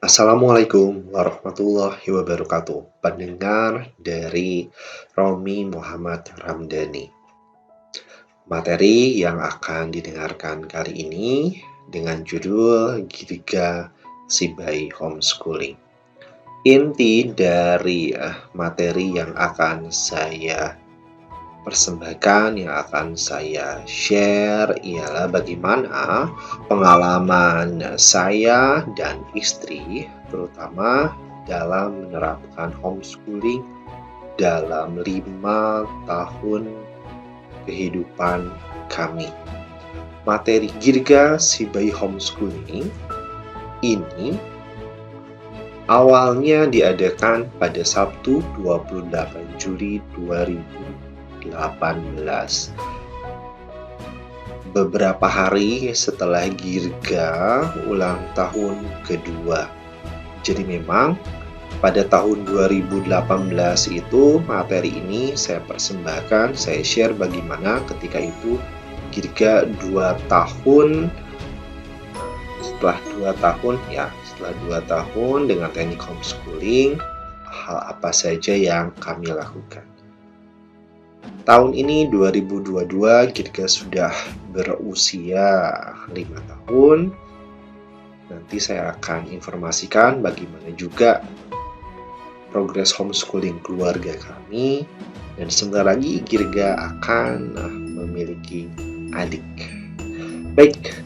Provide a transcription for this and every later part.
Assalamualaikum warahmatullahi wabarakatuh. Pendengar dari Romi Muhammad Ramdhani. Materi yang akan didengarkan kali ini dengan judul Giga Si Bayi Homeschooling. Inti dari materi yang akan saya persembahkan, yang akan saya share ialah bagaimana pengalaman saya dan istri, terutama dalam menerapkan homeschooling dalam 5 tahun kehidupan kami. Materi Giga Si Bayi Homeschooling ini awalnya diadakan pada Sabtu 28 Juli 2018. Beberapa hari setelah Girga ulang tahun kedua. Jadi memang pada tahun 2018 itu materi ini saya persembahkan, saya share bagaimana ketika itu Girga 2 tahun. Setelah 2 tahun dengan teknik homeschooling, hal apa saja yang kami lakukan. Tahun ini 2022 Girga sudah berusia 5 tahun. Nanti saya akan informasikan bagaimana juga progres homeschooling keluarga kami. Dan sebentar lagi Girga akan memiliki adik. Baik,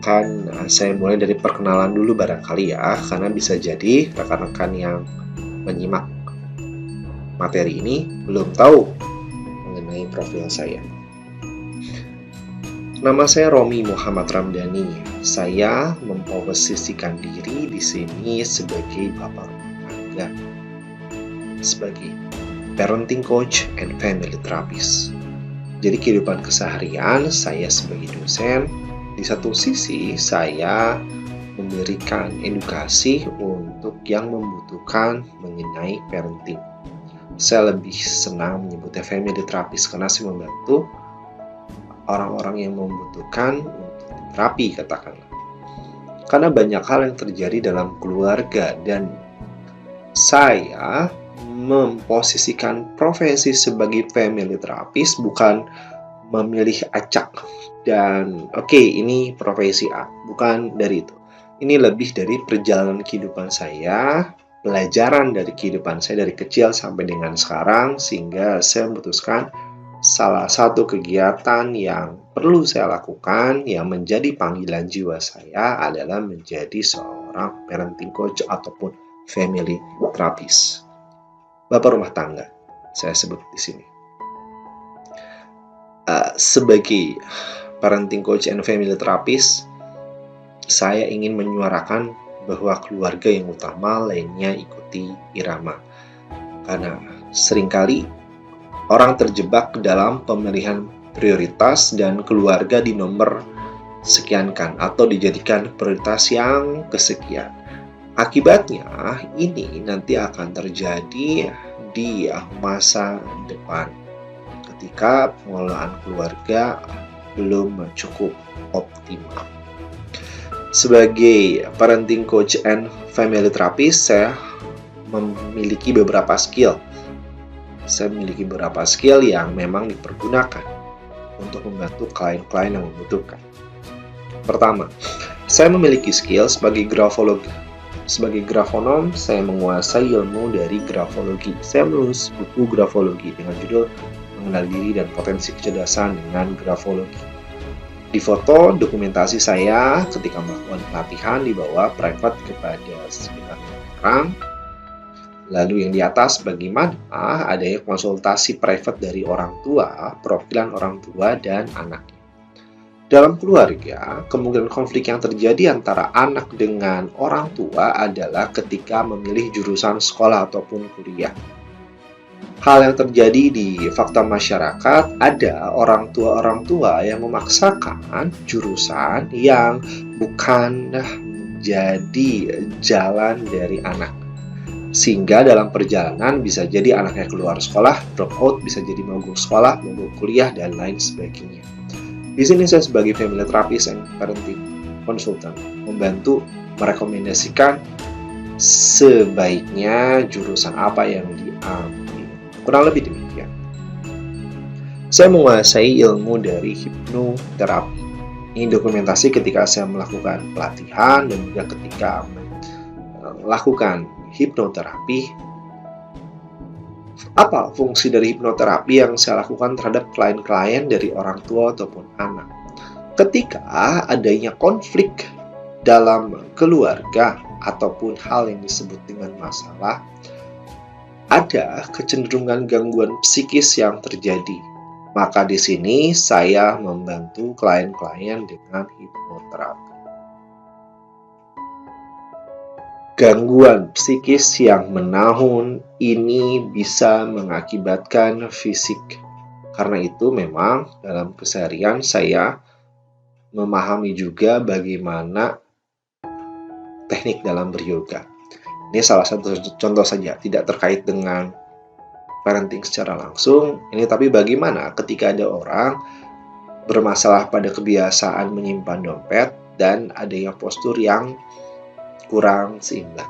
akan saya mulai dari perkenalan dulu barangkali ya, karena bisa jadi rekan-rekan yang menyimak materi ini belum tahu mengenai profil saya. Nama saya Romi Muhammad Ramdhani. Saya memposisikan diri di sini sebagai bapak rumah tangga, sebagai parenting coach and family therapist. Jadi kehidupan keseharian saya sebagai dosen, di satu sisi saya memberikan edukasi untuk yang membutuhkan mengenai parenting. Saya lebih senang menyebutnya family therapist karena saya membantu orang-orang yang membutuhkan untuk terapi, katakanlah. Karena banyak hal yang terjadi dalam keluarga dan saya memposisikan profesi sebagai family therapist bukan memilih acak dan ini profesi A, bukan dari itu. Ini lebih dari perjalanan kehidupan saya, pelajaran dari kehidupan saya dari kecil sampai dengan sekarang, sehingga saya memutuskan salah satu kegiatan yang perlu saya lakukan yang menjadi panggilan jiwa saya adalah menjadi seorang parenting coach ataupun family therapist. Bapak rumah tangga, saya sebut di sini. Sebagai parenting coach and family therapist, saya ingin menyuarakan bahwa keluarga yang utama, lainnya ikuti irama. Karena seringkali orang terjebak dalam pemilihan prioritas dan keluarga di nomor sekiankan atau dijadikan prioritas yang kesekian. Akibatnya ini nanti akan terjadi di masa depan ketika pengelolaan keluarga belum cukup optimal. Sebagai parenting coach and family therapist, saya memiliki beberapa skill. Saya memiliki beberapa skill yang memang dipergunakan untuk membantu klien-klien yang membutuhkan. Pertama, saya memiliki skill sebagai grafolog. Sebagai grafonom, saya menguasai ilmu dari grafologi. Saya menulis buku grafologi dengan judul Mengenal Diri dan Potensi Kecerdasan dengan Grafologi. Di foto dokumentasi saya ketika melakukan pelatihan di bawah private kepada sekitar orang. Lalu yang di atas bagaimana adanya konsultasi private dari orang tua, perwakilan orang tua dan anaknya. Dalam keluarga, kemungkinan konflik yang terjadi antara anak dengan orang tua adalah ketika memilih jurusan sekolah ataupun kuliah. Hal yang terjadi di fakta masyarakat, ada orang tua yang memaksakan jurusan yang bukan jadi jalan dari anak. Sehingga dalam perjalanan bisa jadi anaknya keluar sekolah, drop out, bisa jadi mogok sekolah, mogok kuliah, dan lain sebagainya. Di sini saya sebagai family therapist and parenting consultant membantu merekomendasikan sebaiknya jurusan apa yang diambil. Kurang lebih demikian. Saya menguasai ilmu dari hipnoterapi. Ini dokumentasi ketika saya melakukan pelatihan dan juga ketika melakukan hipnoterapi. Apa fungsi dari hipnoterapi yang saya lakukan terhadap klien-klien dari orang tua ataupun anak? Ketika adanya konflik dalam keluarga ataupun hal yang disebut dengan masalah, ada kecenderungan gangguan psikis yang terjadi. Maka di sini saya membantu klien-klien dengan hipnoterapi. Gangguan psikis yang menahun ini bisa mengakibatkan fisik. Karena itu memang dalam keseharian saya memahami juga bagaimana teknik dalam beryoga. Ini salah satu contoh saja, tidak terkait dengan parenting secara langsung. Ini tapi bagaimana ketika ada orang bermasalah pada kebiasaan menyimpan dompet dan adanya postur yang kurang seimbang,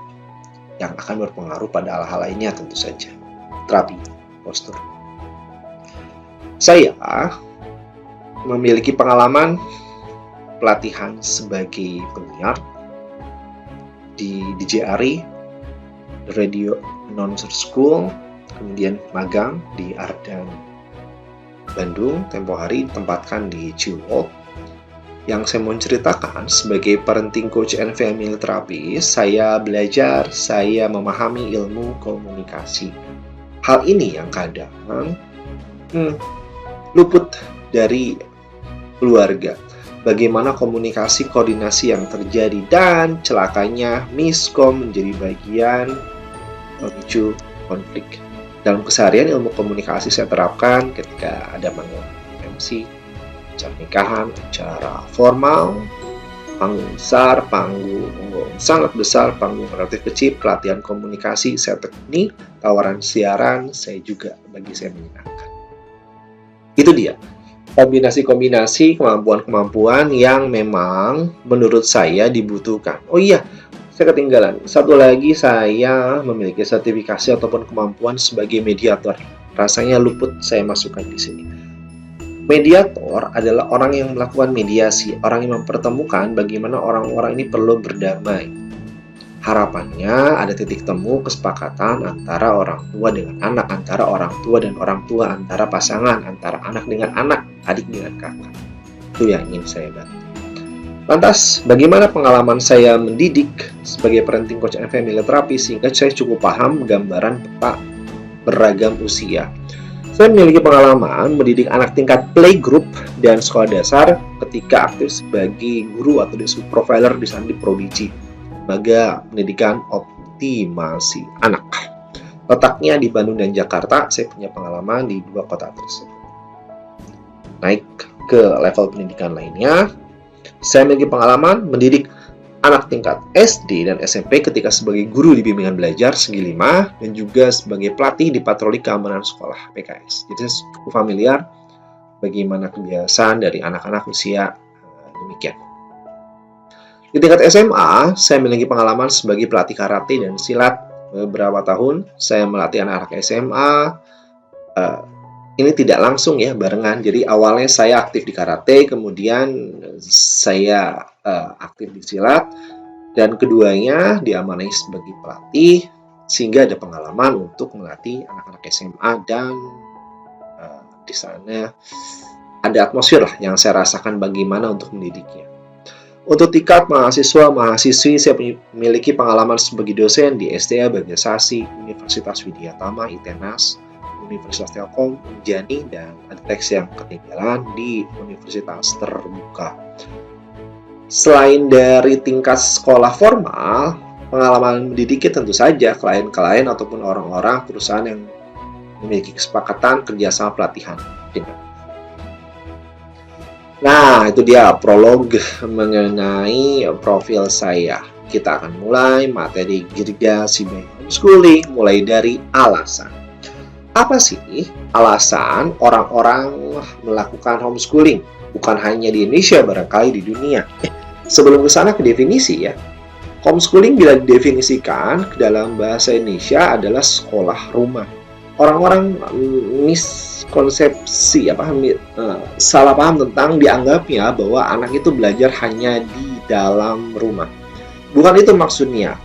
yang akan berpengaruh pada hal-hal lainnya tentu saja. Terapi postur. Saya memiliki pengalaman pelatihan sebagai penyiar di DJRI, Radio Announcer School, kemudian magang di Ardan Bandung, tempo hari ditempatkan di Ciwok. Yang saya mau ceritakan sebagai parenting coach and family therapist, saya belajar, saya memahami ilmu komunikasi. Hal ini yang kadang luput dari keluarga. Bagaimana komunikasi koordinasi yang terjadi dan celakanya miskom menjadi bagian memicu konflik. Dalam keseharian ilmu komunikasi saya terapkan ketika ada panggung MC, acara nikahan, acara formal, panggung besar, panggung sangat besar, panggung relatif kecil, pelatihan komunikasi saya tekuni, tawaran siaran saya juga bagi saya menyenangkan. Itu dia. Kombinasi-kombinasi kemampuan-kemampuan yang memang menurut saya dibutuhkan. Oh iya, saya ketinggalan. Satu lagi, saya memiliki sertifikasi ataupun kemampuan sebagai mediator. Rasanya luput saya masukkan di sini. Mediator adalah orang yang melakukan mediasi, orang yang mempertemukan bagaimana orang-orang ini perlu berdamai. Harapannya ada titik temu kesepakatan antara orang tua dengan anak, antara orang tua dan orang tua, antara pasangan, antara anak dengan anak, adik dengan kakak. Itu yang ingin saya bantu. Lantas, bagaimana pengalaman saya mendidik sebagai parenting coach and family therapy sehingga saya cukup paham gambaran peta beragam usia. Saya memiliki pengalaman mendidik anak tingkat playgroup dan sekolah dasar ketika aktif sebagai guru atau profiler di sana di Prodigy, lembaga pendidikan optimasi anak. Letaknya di Bandung dan Jakarta, saya punya pengalaman di dua kota tersebut. Naik ke level pendidikan lainnya, saya memiliki pengalaman mendidik anak tingkat SD dan SMP ketika sebagai guru di bimbingan belajar Segi 5 dan juga sebagai pelatih di patroli keamanan sekolah PKS. Jadi saya cukup familiar bagaimana kebiasaan dari anak-anak usia demikian. Di tingkat SMA, saya memiliki pengalaman sebagai pelatih karate dan silat beberapa tahun. Saya melatih anak-anak SMA. Ini tidak langsung ya, barengan. Jadi awalnya saya aktif di karate, kemudian saya aktif di silat, dan keduanya diamanai sebagai pelatih, sehingga ada pengalaman untuk melatih anak-anak SMA dan di sana ada atmosfer lah yang saya rasakan bagaimana untuk mendidiknya. Untuk tingkat mahasiswa-mahasiswi, saya memiliki pengalaman sebagai dosen di STA Bagasasi, Universitas Widyatama, ITENAS, Universitas Telkom, Unjani, dan ada teks yang ketinggalan di Universitas Terbuka. Selain dari tingkat sekolah formal, pengalaman mendidiknya tentu saja klien-klien ataupun orang-orang perusahaan yang memiliki kesepakatan kerjasama pelatihan dengan. Nah, itu dia prolog mengenai profil saya. Kita akan mulai materi Gergasi Homeschooling mulai dari alasan. Apa sih alasan orang-orang melakukan homeschooling? Bukan hanya di Indonesia, barangkali di dunia. Sebelum ke sana ke definisi ya. Homeschooling bila didefinisikan dalam bahasa Indonesia adalah sekolah rumah. Orang-orang miskonsepsi salah paham tentang dianggapnya bahwa anak itu belajar hanya di dalam rumah. Bukan itu maksudnya.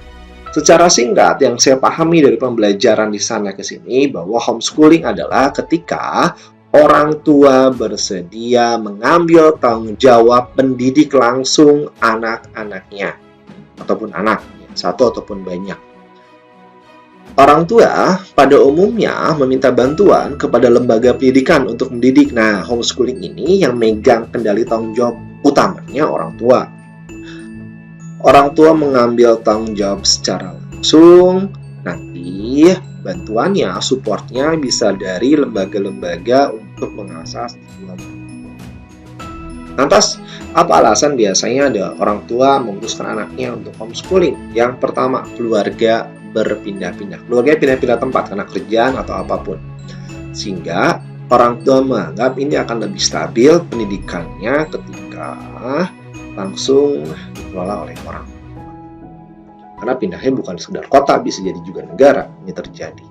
Secara singkat, yang saya pahami dari pembelajaran di sana ke sini, bahwa homeschooling adalah ketika orang tua bersedia mengambil tanggung jawab mendidik langsung anak-anaknya, ataupun anak, satu ataupun banyak. Orang tua pada umumnya meminta bantuan kepada lembaga pendidikan untuk mendidik. Nah, homeschooling ini yang megang kendali tanggung jawab utamanya orang tua. Orang tua mengambil tanggung jawab secara langsung, nanti bantuannya, supportnya bisa dari lembaga-lembaga untuk mengasah siswa. Lantas, apa alasan biasanya ada orang tua memutuskan anaknya untuk homeschooling? Yang pertama, keluarga berpindah-pindah. Keluarga pindah-pindah tempat karena kerjaan atau apapun. Sehingga orang tua menganggap ini akan lebih stabil pendidikannya ketika langsung dikelola oleh orang tua. Karena pindahnya bukan sekedar kota, bisa jadi juga negara. Ini terjadi.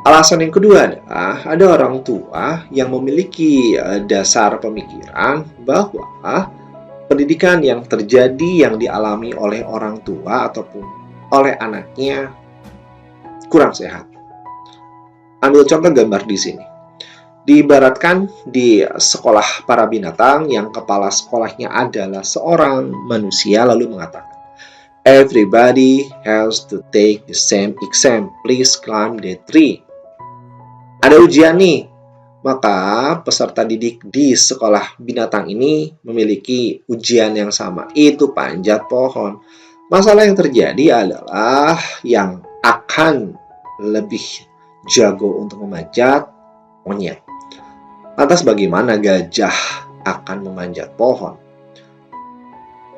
Alasan yang kedua adalah ada orang tua yang memiliki dasar pemikiran bahwa pendidikan yang terjadi yang dialami oleh orang tua ataupun oleh anaknya kurang sehat. Ambil contoh gambar di sini. Diibaratkan di sekolah para binatang yang kepala sekolahnya adalah seorang manusia lalu mengatakan, "Everybody has to take the same exam. Please climb the tree." Ada ujian nih, maka peserta didik di sekolah binatang ini memiliki ujian yang sama, itu panjat pohon. Masalah yang terjadi adalah yang akan lebih jago untuk memanjat monyet. Lantas bagaimana gajah akan memanjat pohon?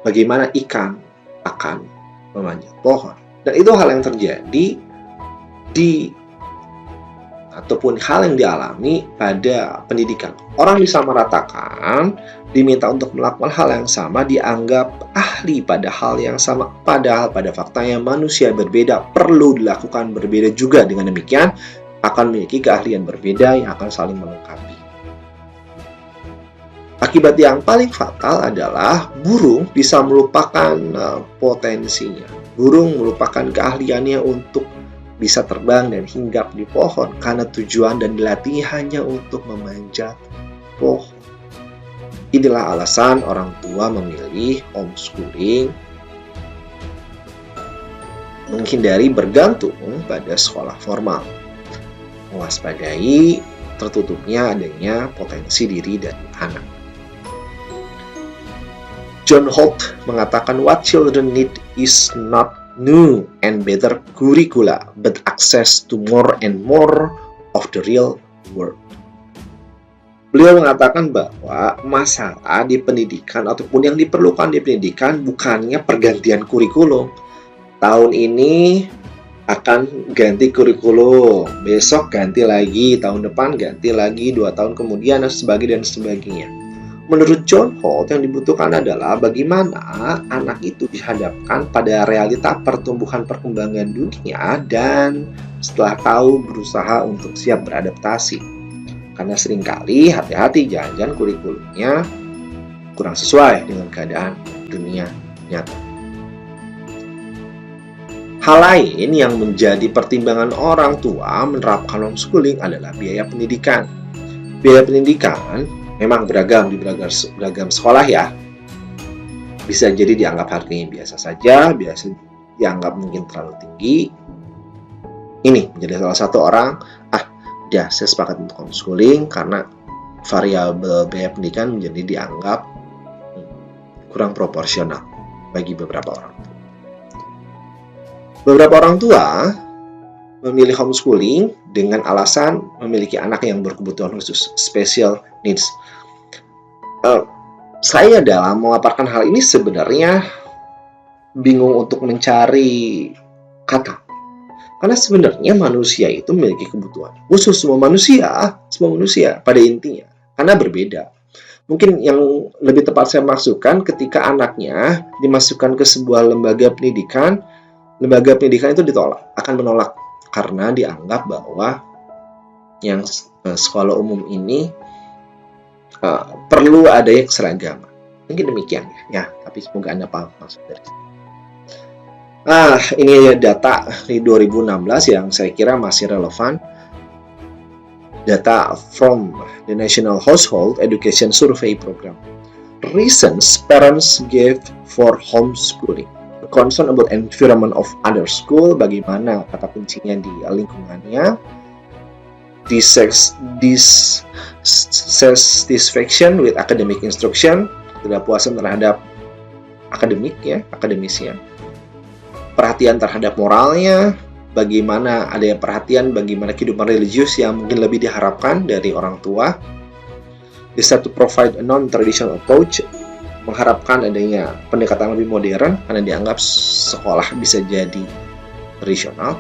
Bagaimana ikan akan memanjat pohon? Dan itu hal yang terjadi ataupun hal yang dialami pada pendidikan. Orang disamaratakan, diminta untuk melakukan hal yang sama, dianggap ahli pada hal yang sama, padahal pada faktanya manusia berbeda, perlu dilakukan berbeda juga. Dengan demikian, akan memiliki keahlian berbeda yang akan saling melengkapi. Akibat yang paling fatal adalah burung bisa melupakan potensinya. Burung melupakan keahliannya untuk bisa terbang dan hinggap di pohon karena tujuan dan dilatih hanya untuk memanjat pohon. Inilah alasan orang tua memilih homeschooling, menghindari bergantung pada sekolah formal, mewaspadai tertutupnya adanya potensi diri dan anak. John Holt mengatakan what children need is not new and better curricula, but access to more and more of the real world. Beliau mengatakan bahwa masalah di pendidikan ataupun yang diperlukan di pendidikan bukannya pergantian kurikulum. Tahun ini akan ganti kurikulum, besok ganti lagi, tahun depan ganti lagi, 2 tahun kemudian dan sebagainya. Menurut John Holt, yang dibutuhkan adalah bagaimana anak itu dihadapkan pada realita pertumbuhan perkembangan dunia dan setelah tahu berusaha untuk siap beradaptasi. Karena seringkali hati-hati jangan-jangan kurikulumnya kurang sesuai dengan keadaan dunia nyata. Hal lain yang menjadi pertimbangan orang tua menerapkan homeschooling adalah biaya pendidikan. Biaya pendidikan memang beragam di beragam sekolah ya. Bisa jadi dianggap harganya biasa saja, biasa dianggap mungkin terlalu tinggi. Ini menjadi salah satu orang, saya sepakat untuk homeschooling karena variabel biaya pendidikan menjadi dianggap kurang proporsional bagi beberapa orang tua. Beberapa orang tua memilih homeschooling dengan alasan memiliki anak yang berkebutuhan khusus, special needs. Saya dalam memaparkan hal ini sebenarnya bingung untuk mencari kata. Karena sebenarnya manusia itu memiliki kebutuhan khusus, semua manusia pada intinya. Karena berbeda. Mungkin yang lebih tepat saya maksudkan ketika anaknya dimasukkan ke sebuah lembaga pendidikan itu akan menolak karena dianggap bahwa yang sekolah umum ini perlu adanya keseragaman. Mungkin demikian ya, tapi semoga Anda paham maksud dari sini. Ini data di 2016 yang saya kira masih relevan. Data from the National Household Education Survey Program. Reasons parents give for homeschooling. Concern about environment of other school, bagaimana kata kuncinya di lingkungannya. Dissatisfaction with academic instruction, ketidakpuasan terhadap akademisnya. Perhatian terhadap moralnya, bagaimana adanya perhatian bagaimana kehidupan religius yang mungkin lebih diharapkan dari orang tua. Decide to provide a non-traditional approach, mengharapkan adanya pendekatan lebih modern karena dianggap sekolah bisa jadi tradisional.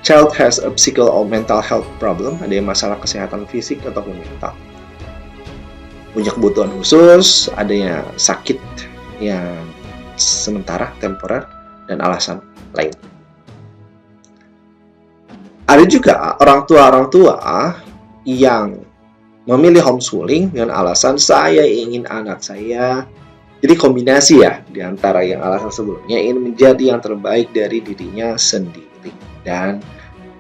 Child has a physical or mental health problem, ada masalah kesehatan fisik ataupun mental. Punya kebutuhan khusus, adanya sakit yang sementara, temporer, dan alasan lain. Ada juga orang tua yang memilih homeschooling dengan alasan saya ingin anak saya. Jadi kombinasi ya di antara yang alasan sebelumnya ingin menjadi yang terbaik dari dirinya sendiri. Dan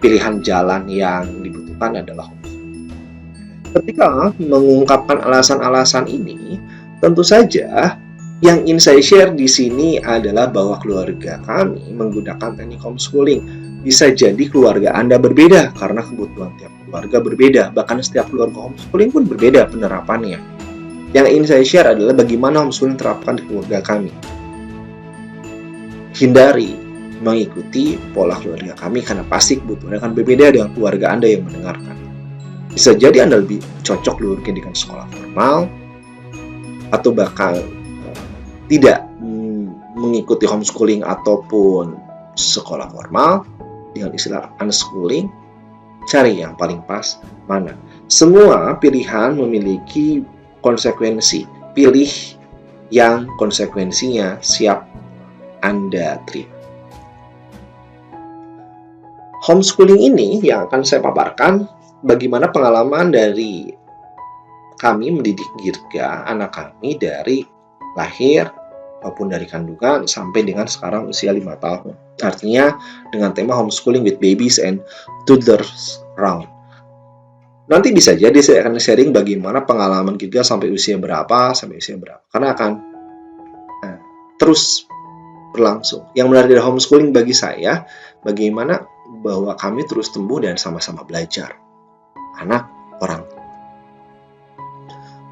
pilihan jalan yang dibutuhkan adalah homeschooling. Ketika mengungkapkan alasan-alasan ini, tentu saja yang ingin saya share di sini adalah bahwa keluarga kami menggunakan teknik homeschooling. Bisa jadi keluarga Anda berbeda karena kebutuhan tiap keluarga berbeda. Bahkan setiap keluarga homeschooling pun berbeda penerapannya. Yang ingin saya share adalah bagaimana homeschooling terapkan di keluarga kami. Hindari mengikuti pola keluarga kami karena pasti kebutuhannya akan berbeda dengan keluarga Anda yang mendengarkan. Bisa jadi Anda lebih cocok dengan sekolah formal atau bahkan tidak mengikuti homeschooling ataupun sekolah formal dengan istilah unschooling. Cari yang paling pas mana. Semua pilihan memiliki konsekuensi. Pilih yang konsekuensinya siap Anda terima. Homeschooling ini yang akan saya paparkan bagaimana pengalaman dari kami mendidik Girga, anak kami dari lahir maupun dari kandungan sampai dengan sekarang usia 5 tahun. Artinya dengan tema homeschooling with babies and toddlers round. Nanti bisa jadi saya akan sharing bagaimana pengalaman Girga sampai usia berapa. Karena akan terus berlangsung. Yang menarik dari homeschooling bagi saya, bagaimana bahwa kami terus tumbuh dan sama-sama belajar. Anak orang.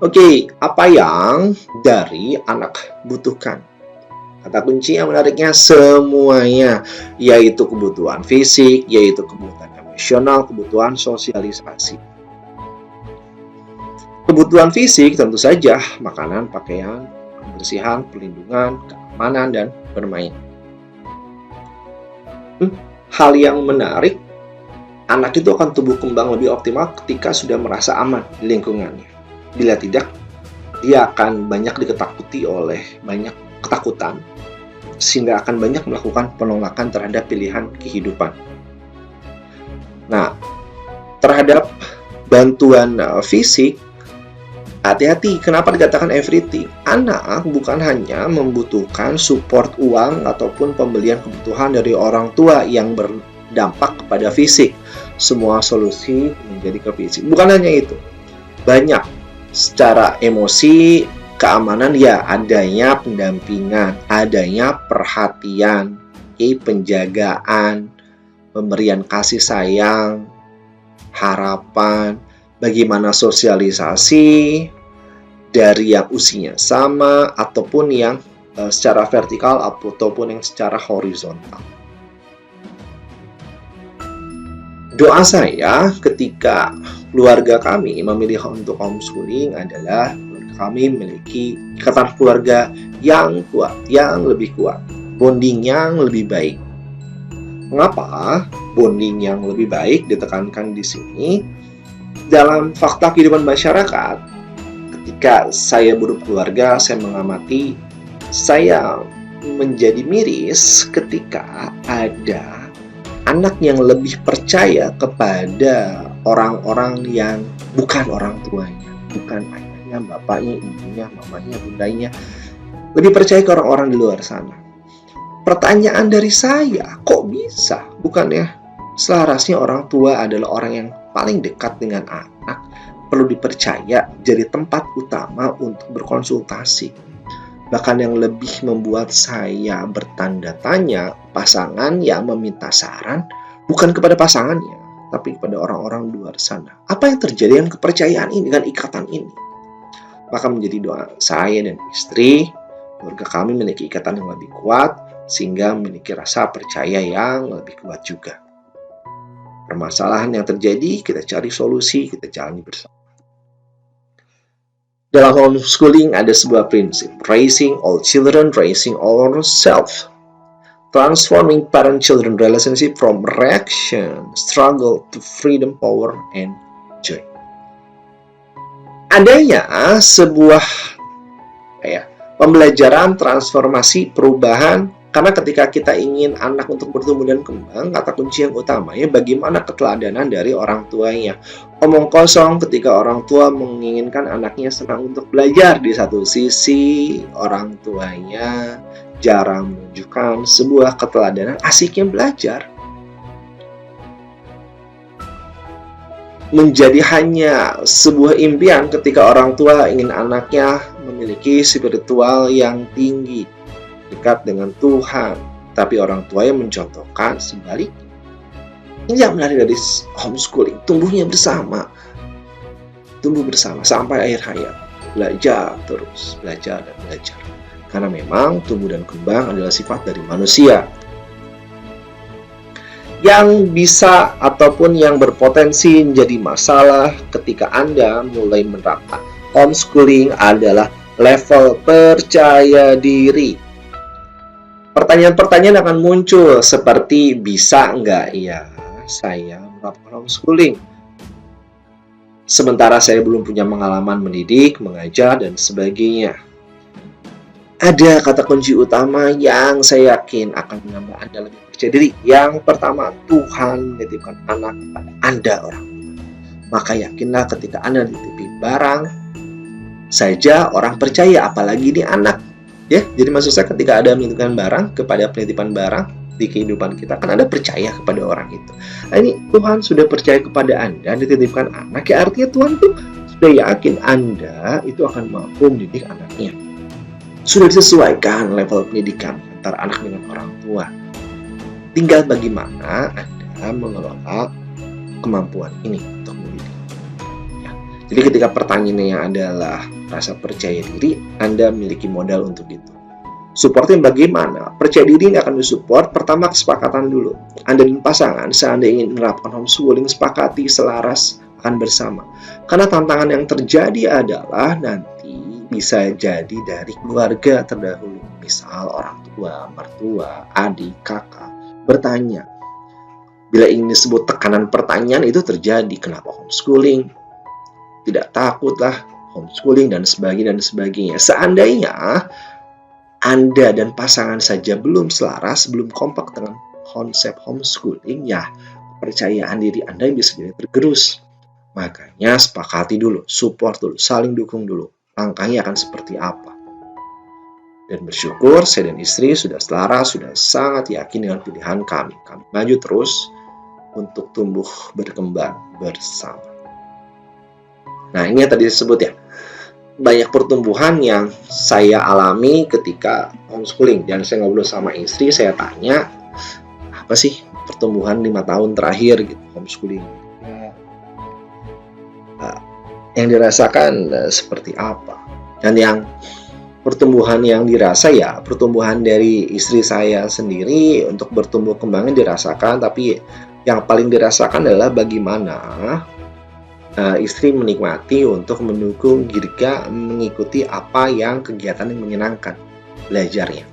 Oke, apa yang dari anak butuhkan? Kata kunci yang menariknya semuanya, yaitu kebutuhan fisik, yaitu kebutuhan emosional, kebutuhan sosialisasi. Kebutuhan fisik tentu saja makanan, pakaian, kebersihan, perlindungan, keamanan, dan bermain. Hal yang menarik, anak itu akan tumbuh kembang lebih optimal ketika sudah merasa aman di lingkungannya. Bila tidak, dia akan banyak diketakuti oleh banyak ketakutan, sehingga akan banyak melakukan penolakan terhadap pilihan kehidupan. Nah, terhadap bantuan fisik, hati-hati. Kenapa dikatakan everything? Anak bukan hanya membutuhkan support uang ataupun pembelian kebutuhan dari orang tua yang berdampak kepada fisik. Semua solusi menjadi ke fisik. Bukan hanya itu. Banyak secara emosi, keamanan ya, adanya pendampingan, adanya perhatian, penjagaan, pemberian kasih sayang, harapan, bagaimana sosialisasi dari yang usianya sama ataupun yang secara vertikal ataupun yang secara horizontal. Doa saya ketika keluarga kami memilih untuk homeschooling adalah kami memiliki ikatan keluarga yang kuat, yang lebih kuat, bonding yang lebih baik. Mengapa bonding yang lebih baik ditekankan di sini? Dalam fakta kehidupan masyarakat, ketika saya berkeluarga, saya mengamati, saya menjadi miris ketika ada anak yang lebih percaya kepada orang-orang yang bukan orang tuanya, bukan ayahnya, bapaknya, ibunya, mamanya, bundanya, lebih percaya ke orang-orang di luar sana. Pertanyaan dari saya, kok bisa? Bukannya selarasnya orang tua adalah orang yang paling dekat dengan anak, perlu dipercaya jadi tempat utama untuk berkonsultasi. Bahkan yang lebih membuat saya bertanda tanya, pasangan yang meminta saran bukan kepada pasangannya, tapi kepada orang-orang di luar sana. Apa yang terjadi dengan kepercayaan ini, dengan ikatan ini? Maka menjadi doa saya dan istri, keluarga kami memiliki ikatan yang lebih kuat, sehingga memiliki rasa percaya yang lebih kuat juga. Permasalahan yang terjadi, kita cari solusi, kita jalani bersama. Dalam homeschooling ada sebuah prinsip, raising all children, raising ourselves. Transforming parent-children relationship from reaction, struggle to freedom, power, and joy. Adanya sebuah pembelajaran, transformasi, perubahan, karena ketika kita ingin anak untuk bertumbuh dan kembang, kata kunci yang utamanya bagaimana keteladanan dari orang tuanya. Omong kosong ketika orang tua menginginkan anaknya senang untuk belajar, di satu sisi orang tuanya jarang menunjukkan sebuah keteladanan asiknya belajar. Menjadi hanya sebuah impian ketika orang tua ingin anaknya memiliki spiritual yang tinggi, dekat dengan Tuhan, tapi orang tua yang mencontohkan sebaliknya. Ini yang menarik dari homeschooling, tumbuh bersama sampai akhir hayat, belajar terus, belajar dan belajar. Karena memang tumbuh dan kembang adalah sifat dari manusia. Yang bisa ataupun yang berpotensi menjadi masalah ketika Anda mulai menerapkan homeschooling adalah level percaya diri. Pertanyaan-pertanyaan akan muncul seperti, bisa nggak ya saya menerapkan homeschooling? Sementara saya belum punya pengalaman mendidik, mengajar, dan sebagainya. Ada kata kunci utama yang saya yakin akan menambah Anda lebih percaya diri. Yang pertama, Tuhan menitipkan anak kepada Anda orang tua. Maka yakinlah ketika Anda dititipin barang saja orang percaya, apalagi ini anak. Ya, jadi maksud saya ketika ada menitipkan barang, kepada penitipan barang di kehidupan kita, kan Anda percaya kepada orang itu. Nah, ini Tuhan sudah percaya kepada Anda, dititipkan anak, ya artinya Tuhan tuh sudah yakin Anda itu akan mampu mendidik anaknya. Sudah disesuaikan level pendidikan antara anak dengan orang tua. Tinggal bagaimana Anda mengelola kemampuan ini untuk mendidik. Ya. Jadi ketika pertanyaannya adalah rasa percaya diri, Anda memiliki modal untuk itu. Supportnya bagaimana? Percaya diri ini akan disupport. Pertama, kesepakatan dulu. Anda dan pasangan, seandainya ingin menerapkan homeschooling, sepakati selaras akan bersama. Karena tantangan yang terjadi adalah nanti bisa jadi dari keluarga terdahulu. Misal orang tua, mertua, adik, kakak bertanya. Bila ingin disebut tekanan pertanyaan itu terjadi, kenapa homeschooling? Tidak takutlah homeschooling dan sebagainya. Seandainya Anda dan pasangan saja belum selaras, belum kompak dengan konsep homeschooling, ya kepercayaan diri Anda bisa jadi tergerus. Makanya sepakati dulu, support dulu, saling dukung dulu. Langkahnya akan seperti apa? Dan bersyukur saya dan istri sudah selaras, sudah sangat yakin dengan pilihan kami. Kami maju terus untuk tumbuh berkembang bersama. Nah, ini yang tadi disebut ya. Banyak pertumbuhan yang saya alami ketika homeschooling. Dan saya ngobrol sama istri, saya tanya, apa sih pertumbuhan 5 tahun terakhir gitu homeschooling? Yang dirasakan seperti apa? Dan yang pertumbuhan yang dirasa ya pertumbuhan dari istri saya sendiri untuk bertumbuh kembangnya dirasakan. Tapi yang paling dirasakan adalah bagaimana istri menikmati untuk mendukung Girga mengikuti apa yang kegiatan yang menyenangkan belajarnya.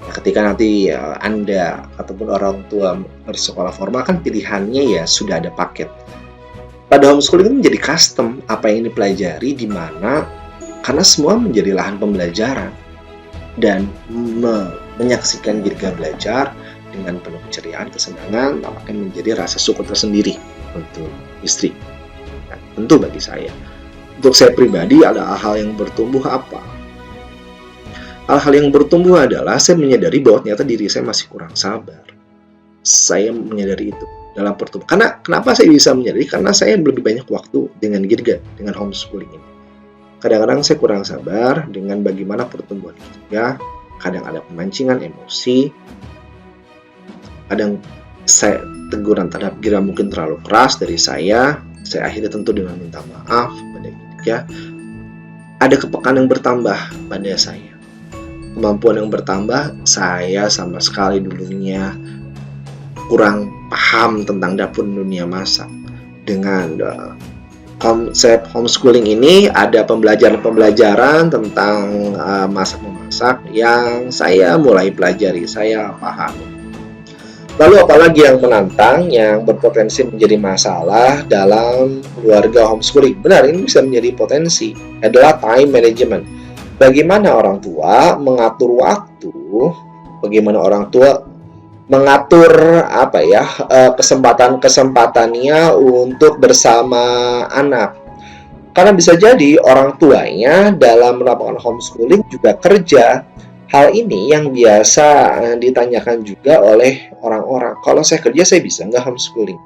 Nah, ketika nanti Anda ataupun orang tua bersekolah formal kan pilihannya ya sudah ada paket. Pada homeschooling itu menjadi custom apa yang dipelajari, di mana karena semua menjadi lahan pembelajaran. Dan menyaksikan Girga belajar dengan penuh keceriaan, kesenangan akan menjadi rasa syukur tersendiri untuk istri. Dan tentu bagi saya, untuk saya pribadi ada hal yang bertumbuh apa? Hal-hal yang bertumbuh adalah saya menyadari bahwa ternyata diri saya masih kurang sabar. Saya menyadari itu dalam pertumbuhan. Karena kenapa saya bisa menyadari? Karena saya lebih banyak waktu dengan Girga, dengan homeschooling ini. Kadang-kadang saya kurang sabar dengan bagaimana pertumbuhan Girga. Kadang ada pemancingan emosi. Kadang saya teguran terhadap Girga mungkin terlalu keras dari saya. Saya akhirnya tentu dengan minta maaf pada Girga. Ada kepekaan yang bertambah pada saya. Kemampuan yang bertambah, saya sama sekali dulunya kurang paham tentang dapur dunia masak. Dengan konsep homeschooling ini ada pembelajaran tentang masak-memasak yang saya mulai pelajari, saya pahami. Lalu apalagi yang menantang, yang berpotensi menjadi masalah dalam keluarga homeschooling? Benar, ini bisa menjadi potensi, adalah time management. Bagaimana orang tua mengatur waktu, bagaimana orang tua mengatur kesempatan-kesempatannya untuk bersama anak. Karena bisa jadi orang tuanya dalam melakukan homeschooling juga kerja. Hal ini yang biasa ditanyakan juga oleh orang-orang. Kalau saya kerja, saya bisa nggak homeschooling?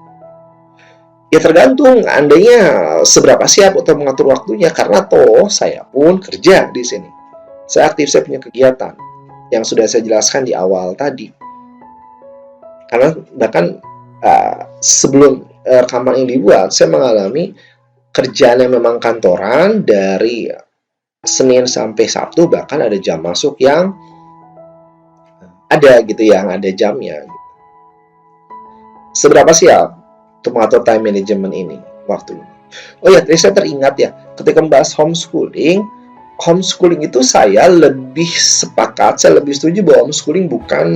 Ya tergantung andanya seberapa siap untuk mengatur waktunya. Karena saya pun kerja di sini. Saya aktif, saya punya kegiatan yang sudah saya jelaskan di awal tadi. Karena bahkan sebelum rekaman ini dibuat, saya mengalami kerjaan yang memang kantoran dari Senin sampai Sabtu, bahkan ada jam masuk yang ada gitu, yang ada jamnya. Seberapa siap untuk mengatur time management ini, waktu ini? Oh ya, tadi saya teringat ya, ketika membahas homeschooling itu saya lebih sepakat, saya lebih setuju bahwa homeschooling bukan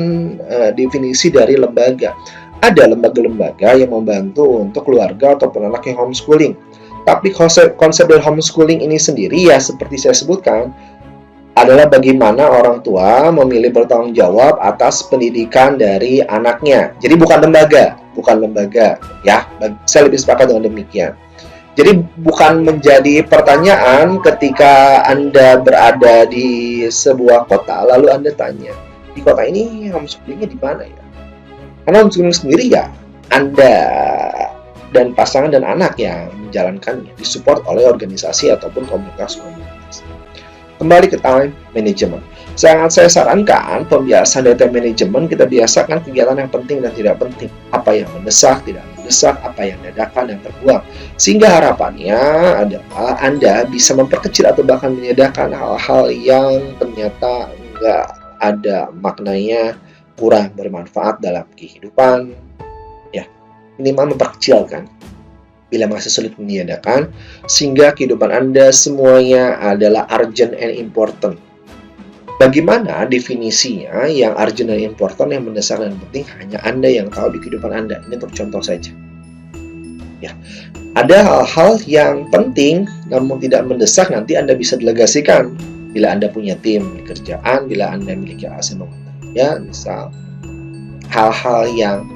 definisi dari lembaga. Ada lembaga-lembaga yang membantu untuk keluarga atau anak yang homeschooling. Tapi konsep dari homeschooling ini sendiri ya seperti saya sebutkan, adalah bagaimana orang tua memilih bertanggung jawab atas pendidikan dari anaknya. Jadi bukan lembaga ya. Saya lebih sepakat dengan demikian. Jadi bukan menjadi pertanyaan ketika Anda berada di sebuah kota, lalu Anda tanya, di kota ini homeschoolingnya di mana ya? Karena homeschooling sendiri ya, Anda dan pasangan dan anak yang menjalankannya, disupport oleh organisasi ataupun komunitas. Kembali ke time management. Sangat saya sarankan pembiasaan dari time management, kita biasakan kegiatan yang penting dan tidak penting. Apa yang mendesak, tidak mendesak, apa yang dadakan, yang terbuang. Sehingga harapannya adalah Anda bisa memperkecil atau bahkan menyediakan hal-hal yang ternyata nggak ada maknanya, kurang bermanfaat dalam kehidupan. Ya, minimal memperkecilkan bila masih sulit menyediakan, sehingga kehidupan Anda semuanya adalah urgent and important. Bagaimana definisinya yang urgent dan important, yang mendesak dan penting, hanya Anda yang tahu di kehidupan Anda. Ini untuk contoh saja. Ya, ada hal-hal yang penting namun tidak mendesak, nanti Anda bisa delegasikan bila Anda punya tim di kerjaan, bila Anda memiliki ASN. Ya, misal hal-hal yang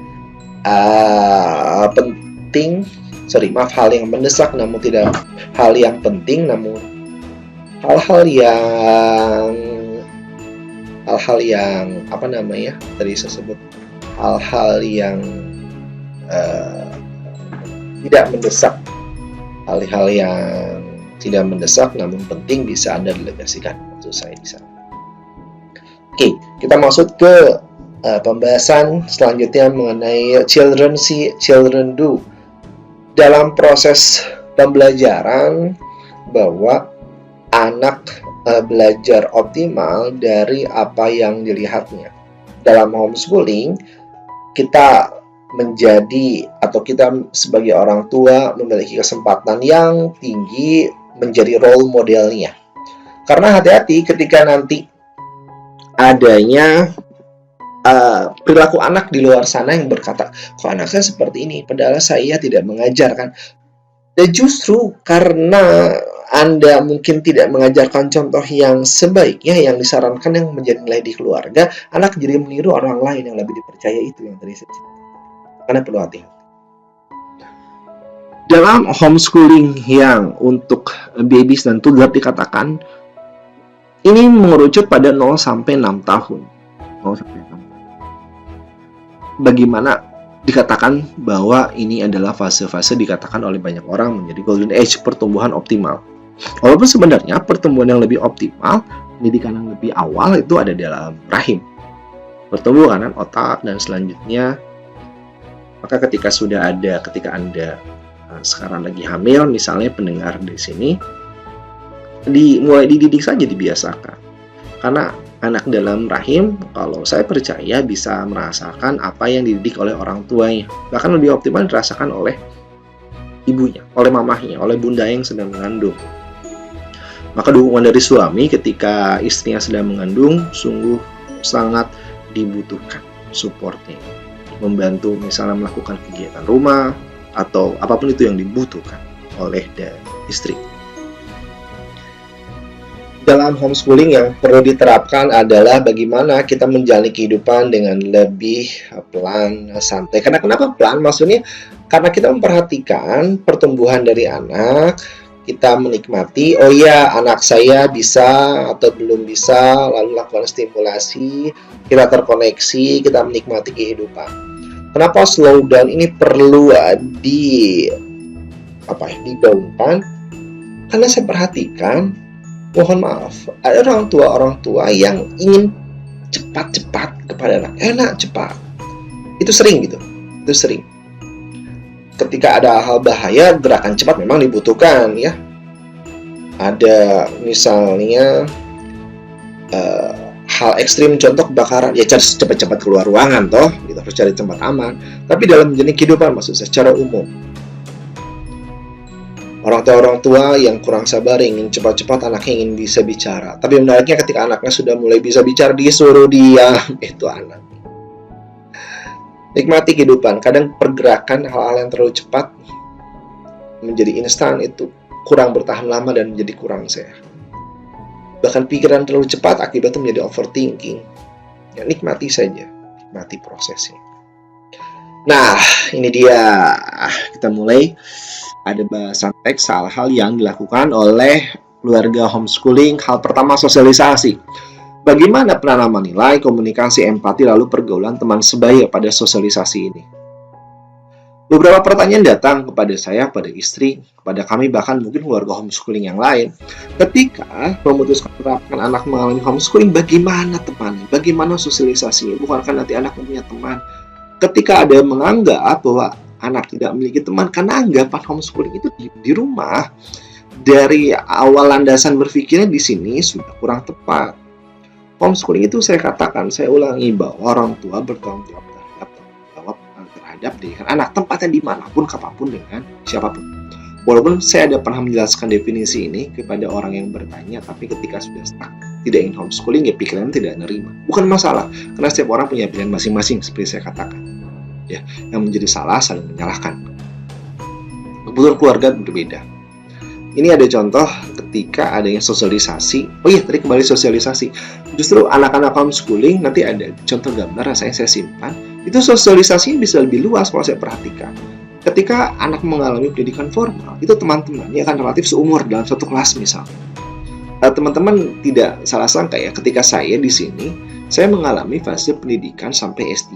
hal yang mendesak namun tidak, hal yang penting namun hal-hal yang tadi saya sebut hal-hal yang tidak mendesak, hal-hal yang tidak mendesak namun penting bisa Anda delegasikan. Maksud saya di sana. Oke, kita masuk ke pembahasan selanjutnya mengenai children see, children do. Dalam proses pembelajaran, bahwa anak belajar optimal dari apa yang dilihatnya. Dalam homeschooling, kita menjadi atau kita sebagai orang tua memiliki kesempatan yang tinggi menjadi role modelnya. Karena hati-hati ketika nanti adanya perilaku anak di luar sana yang berkata, kok anak saya seperti ini, padahal saya tidak mengajarkan. Dan justru karena Anda mungkin tidak mengajarkan contoh yang sebaiknya, yang disarankan, yang menjadi nilai di keluarga, anak jadi meniru orang lain yang lebih dipercaya, itu yang tadi saya ceritakan. Karena perlu hati-hati. Dalam homeschooling yang untuk babies dan toddler dikatakan, ini mengerucut pada 0 sampai 6 tahun. 0 sampai 6. Bagaimana dikatakan bahwa ini adalah fase-fase dikatakan oleh banyak orang menjadi golden age, pertumbuhan optimal. Walaupun sebenarnya pertumbuhan yang lebih optimal, pendidikan yang lebih awal itu ada dalam rahim. Pertumbuhan otak dan selanjutnya. Maka ketika Anda sekarang lagi hamil, misalnya pendengar di sini, mulai dididik saja, dibiasakan. Karena anak dalam rahim, kalau saya percaya bisa merasakan apa yang dididik oleh orang tuanya. Bahkan lebih optimal dirasakan oleh ibunya, oleh mamahnya, oleh bunda yang sedang mengandung. Maka dukungan dari suami ketika istrinya sedang mengandung sungguh sangat dibutuhkan supportnya. Membantu misalnya melakukan kegiatan rumah atau apapun itu yang dibutuhkan oleh istri. Dalam homeschooling yang perlu diterapkan adalah bagaimana kita menjalani kehidupan dengan lebih pelan, santai. Karena kenapa pelan? Maksudnya karena kita memperhatikan pertumbuhan dari anak, kita menikmati, oh ya anak saya bisa atau belum bisa, lalu lakukan stimulasi, kita terkoneksi, kita menikmati kehidupan. Kenapa slow down ini perlu digaungkan? Karena saya perhatikan, mohon maaf, ada orang tua yang ingin cepat-cepat kepada anak, enak cepat. Itu sering gitu, itu sering. Ketika ada hal bahaya, gerakan cepat memang dibutuhkan ya. Ada misalnya hal ekstrim, contoh kebakaran, ya cari cepat-cepat keluar ruangan toh, kita harus cari tempat aman. Tapi dalam menjalani kehidupan, maksud saya secara umum, orang tua yang kurang sabar ingin cepat-cepat anaknya ingin bisa bicara. Tapi menariknya ketika anaknya sudah mulai bisa bicara, disuruh diam. Itu anak. Nikmati kehidupan. Kadang pergerakan hal-hal yang terlalu cepat menjadi instan itu kurang bertahan lama dan menjadi kurang sehat. Bahkan pikiran terlalu cepat akibatnya menjadi overthinking. Ya, nikmati saja, nikmati prosesnya. Nah, ini dia. Kita mulai. Ada bahasan teks hal-hal yang dilakukan oleh keluarga homeschooling. Hal pertama, sosialisasi. Bagaimana penanaman nilai, komunikasi, empati, lalu pergaulan teman sebaya pada sosialisasi ini? Beberapa pertanyaan datang kepada saya, pada istri, kepada kami, bahkan mungkin keluarga homeschooling yang lain. Ketika memutuskan menerapkan anak mengalami homeschooling, bagaimana temannya? Bagaimana sosialisasinya? Bukankah nanti anak punya teman? Ketika ada yang menganggap bahwa anak tidak memiliki teman karena anggapan homeschooling itu di rumah, dari awal landasan berpikirnya di sini sudah kurang tepat. Homeschooling itu saya katakan, saya ulangi, bahwa orang tua bertanggung jawab terhadap dengan anak, tempatnya dimanapun, kapanpun, dengan siapapun. Walaupun saya ada pernah menjelaskan definisi ini kepada orang yang bertanya, tapi ketika sudah stuck, tidak ingin homeschooling, ya pikirannya tidak menerima. Bukan masalah, karena setiap orang punya pilihan masing-masing, seperti saya katakan. Ya, yang menjadi salah saling menyalahkan. Kebetulan keluarga berbeda. Ini ada contoh ketika adanya sosialisasi. Oh iya, tadi kembali sosialisasi. Justru anak-anak homeschooling, nanti ada contoh gambar rasanya saya simpan. Itu sosialisasinya bisa lebih luas kalau saya perhatikan. Ketika anak mengalami pendidikan formal, itu teman-temannya akan relatif seumur dalam satu kelas misalnya. Teman-teman tidak salah sangka ya, ketika saya di sini, saya mengalami fase pendidikan sampai S3.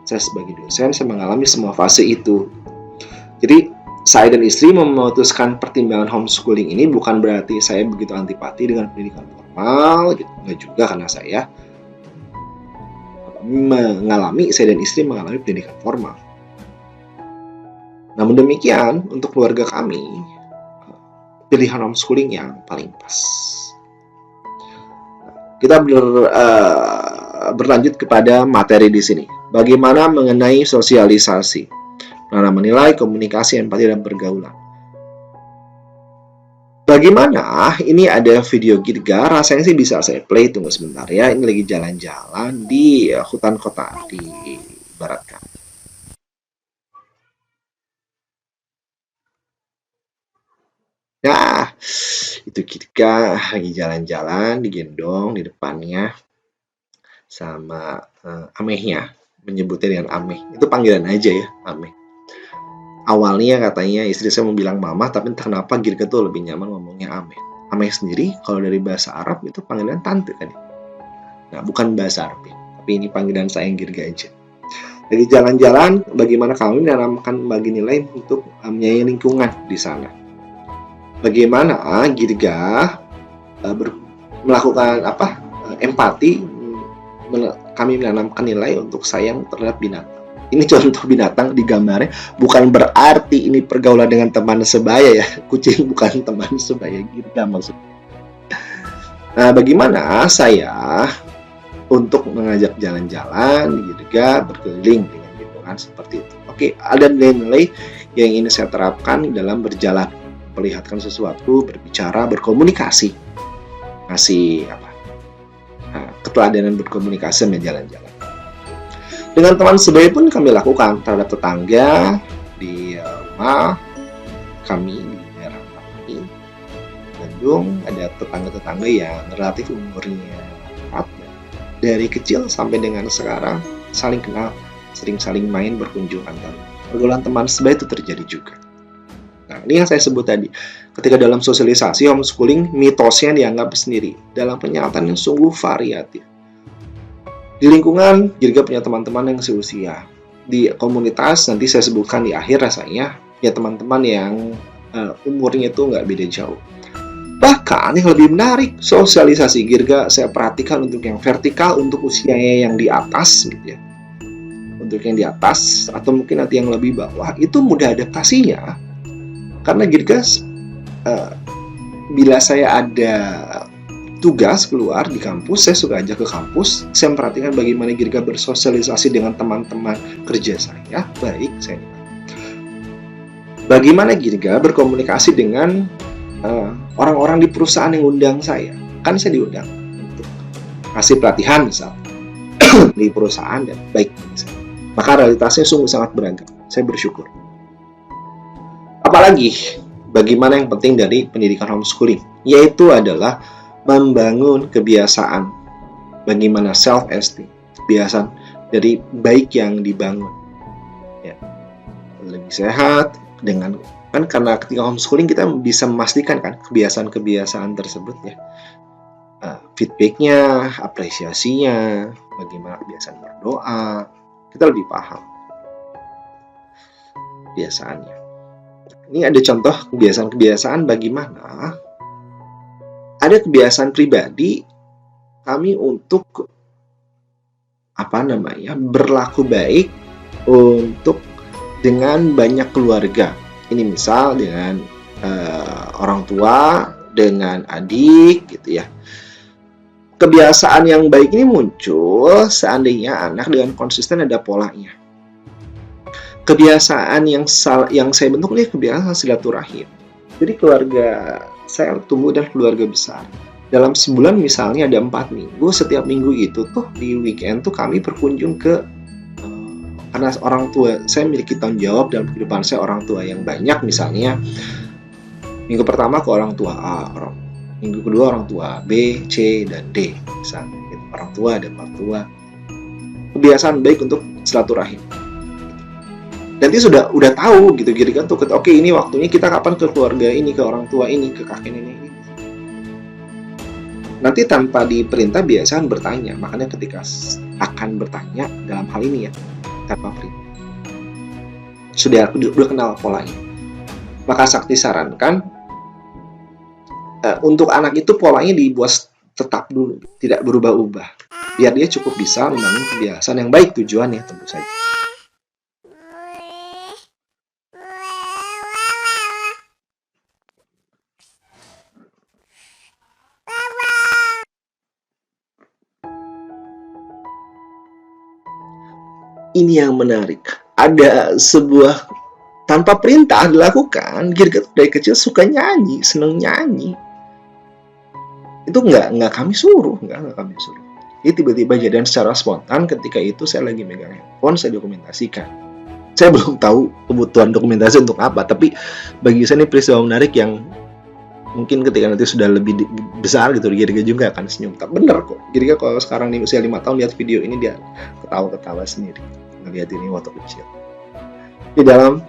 Saya sebagai dosen, saya mengalami semua fase itu. Jadi, saya dan istri memutuskan pertimbangan homeschooling ini bukan berarti saya begitu antipati dengan pendidikan formal, gitu. Nggak juga, karena saya dan istri mengalami pendidikan formal. Namun demikian, untuk keluarga kami, pilihan homeschooling yang paling pas. Kita berlanjut kepada materi di sini. Bagaimana mengenai sosialisasi, penanaman nilai, komunikasi, empati, dan pergaulan. Bagaimana? Ini ada video giga, rasanya sih bisa saya play, tunggu sebentar ya. Ini lagi jalan-jalan di hutan kota di barat kan. Nah, ketika lagi jalan-jalan digendong di depannya sama amehnya, menyebutnya dengan ameh. Itu panggilan aja ya, ameh. Awalnya katanya istri saya mau bilang mama, tapi entah kenapa Girga tuh lebih nyaman ngomongnya ameh. Ameh sendiri kalau dari bahasa Arab itu panggilan tante kan. Nah, bukan bahasa Arab ya, tapi ini panggilan saya Girga aja. Lagi jalan-jalan, bagaimana kami menanamkan bagi nilai untuk menyayangi lingkungan di sana. Bagaimana Girga melakukan empati, kami menanamkan nilai untuk sayang terhadap binatang. Ini contoh binatang digambarnya, bukan berarti ini pergaulan dengan teman sebaya ya. Kucing bukan teman sebaya Girga maksudnya. Nah, bagaimana saya untuk mengajak jalan-jalan Girga berkeliling dengan lingkungan seperti itu. Oke, ada nilai-nilai yang ingin saya terapkan dalam berjalan, melihatkan sesuatu, berbicara, berkomunikasi, ngasih keteladanan berkomunikasi dan jalan-jalan. Dengan teman sebaya pun kami lakukan terhadap tetangga di rumah kami di daerah kami, Bandung. Ada tetangga-tetangga yang relatif umurnya dekat, dari kecil sampai dengan sekarang saling kenal, sering saling main, berkunjung antar. Pergaulan teman sebaya itu terjadi juga. Nah, ini yang saya sebut tadi. Ketika dalam sosialisasi homeschooling, mitosnya dianggap sendiri. Dalam penyataan yang sungguh variatif. Di lingkungan, Girga punya teman-teman yang seusia. Di komunitas, nanti saya sebutkan di akhir rasanya, ya teman-teman yang umurnya itu nggak beda jauh. Bahkan yang lebih menarik, sosialisasi Girga saya perhatikan untuk yang vertikal, untuk usianya yang di atas gitu ya. Untuk yang di atas, atau mungkin nanti yang lebih bawah, itu mudah adaptasinya. Karena Girga, bila saya ada tugas keluar di kampus, saya suka ajak ke kampus, saya memperhatikan bagaimana Girga bersosialisasi dengan teman-teman kerja saya, baik saya. Bagaimana Girga berkomunikasi dengan orang-orang di perusahaan yang undang saya. Kan saya diundang untuk kasih pelatihan misal di perusahaan dan baik misalnya. Maka realitasnya sungguh sangat beragam. Saya bersyukur. Apalagi bagaimana yang penting dari pendidikan homeschooling, yaitu adalah membangun kebiasaan. Bagaimana self-esteem, kebiasaan dari baik yang dibangun. Ya, lebih sehat dengan kan karena ketika homeschooling kita bisa memastikan kan kebiasaan-kebiasaan tersebut ya. Feedbacknya, apresiasinya, bagaimana kebiasaan berdoa, kita lebih paham kebiasaannya. Ini ada contoh kebiasaan-kebiasaan bagaimana ada kebiasaan pribadi kami untuk berlaku baik untuk dengan banyak keluarga. Ini misal dengan orang tua, dengan adik gitu ya. Kebiasaan yang baik ini muncul seandainya anak dengan konsisten ada polanya. Kebiasaan yang saya bentuk ini kebiasaan silaturahim. Jadi keluarga saya tumbuh dan keluarga besar. Dalam sebulan misalnya ada 4 minggu, setiap minggu itu tuh di weekend tuh kami berkunjung ke karena orang tua saya memiliki tanggung jawab dalam kehidupan saya, orang tua yang banyak misalnya. Minggu pertama ke orang tua A, minggu kedua orang tua B, C, dan D misalnya. Orang tua dan mertua. Kebiasaan baik untuk silaturahim. Nanti udah tahu gitu kan tuh, oke ini waktunya kita kapan ke keluarga ini, ke orang tua ini, ke kakek nenek ini. Nanti tanpa diperintah biasanya bertanya, makanya ketika akan bertanya dalam hal ini ya tanpa perintah sudah kenal polanya. Maka Sakti sarankan untuk anak itu polanya dibuat tetap dulu, tidak berubah-ubah, biar dia cukup bisa membangun kebiasaan yang baik. Tujuannya tentu saja ini yang menarik. Ada sebuah tanpa perintah dilakukan. Girga dari kecil suka nyanyi, seneng nyanyi. Itu nggak kami suruh, nggak kami suruh. Dia tiba-tiba jadian secara spontan. Ketika itu saya lagi megang handphone, saya dokumentasikan. Saya belum tahu kebutuhan dokumentasi untuk apa, tapi bagi saya ini peristiwa menarik yang Mungkin ketika nanti sudah lebih besar gitu, Girga juga akan senyum. Tak bener kok, Girga kalau sekarang di usia 5 tahun lihat video ini dia ketawa-ketawa sendiri ngeliat ini waktu kecil. Di dalam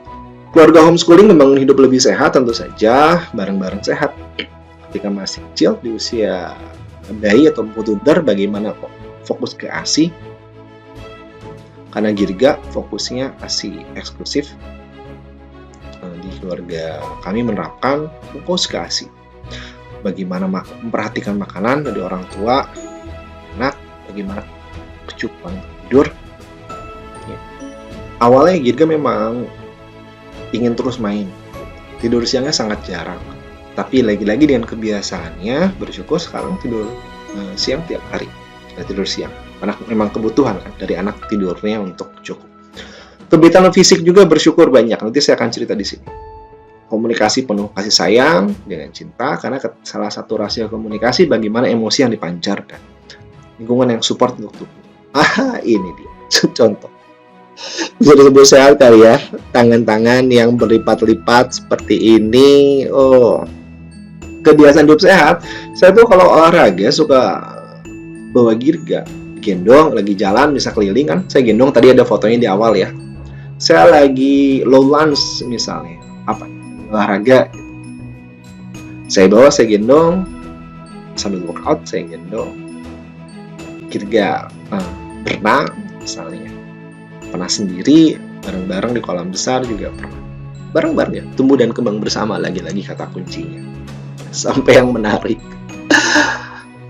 keluarga homeschooling membangun hidup lebih sehat tentu saja bareng-bareng sehat. Ketika masih kecil di usia bayi atau toddler, bagaimana kok fokus ke ASI? Karena Girga fokusnya ASI eksklusif. Di keluarga kami menerapkan fokus ke ASI. Bagaimana memperhatikan makanan dari orang tua, anak, bagaimana kecukupan tidur. Ya. Awalnya Girga memang ingin terus main. Tidur siangnya sangat jarang. Tapi lagi-lagi dengan kebiasaannya, bersyukur sekarang tidur siang tiap hari. Tidur siang. Karena memang kebutuhan kan dari anak tidurnya untuk cukup. Kegiatan fisik juga bersyukur banyak. Nanti saya akan cerita di sini. Komunikasi penuh kasih sayang dengan cinta, karena salah satu rahasia komunikasi bagaimana emosi yang dipancarkan. Lingkungan yang support untuk tubuh. Ini dia contoh. Bisa disebut sehat kali ya, tangan-tangan yang berlipat-lipat seperti ini. Kebiasaan hidup sehat. Saya tuh kalau olahraga suka bawa Girga, gendong, lagi jalan bisa keliling kan, saya gendong. Tadi ada fotonya di awal ya. Saya lagi low lunge misalnya, olahraga, saya bawa, saya gendong, sambil workout saya gendong. Girga berenang misalnya, pernah sendiri, bareng-bareng di kolam besar juga pernah. Bareng-bareng ya, tumbuh dan kembang bersama, lagi-lagi kata kuncinya. Sampai yang menarik,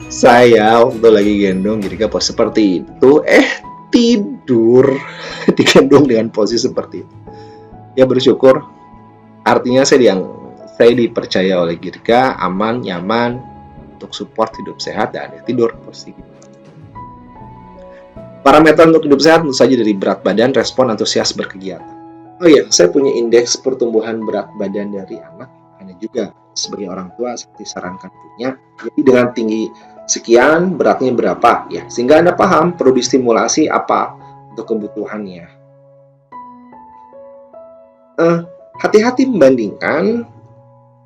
saya waktu lagi gendong Girga pos seperti itu, tidur digendong dengan posisi seperti itu. Ya bersyukur, artinya saya dipercaya oleh Girga aman, nyaman untuk support hidup sehat dan tidur posisi gitu. Parameter untuk hidup sehat tentu saja dari berat badan, respon, antusias berkegiatan. Oh iya, saya punya indeks pertumbuhan berat badan dari anak. Anda juga sebagai orang tua seperti sarankan punya. Jadi dengan tinggi sekian, beratnya berapa ya, sehingga Anda paham perlu distimulasi apa untuk kebutuhannya. Hati-hati membandingkan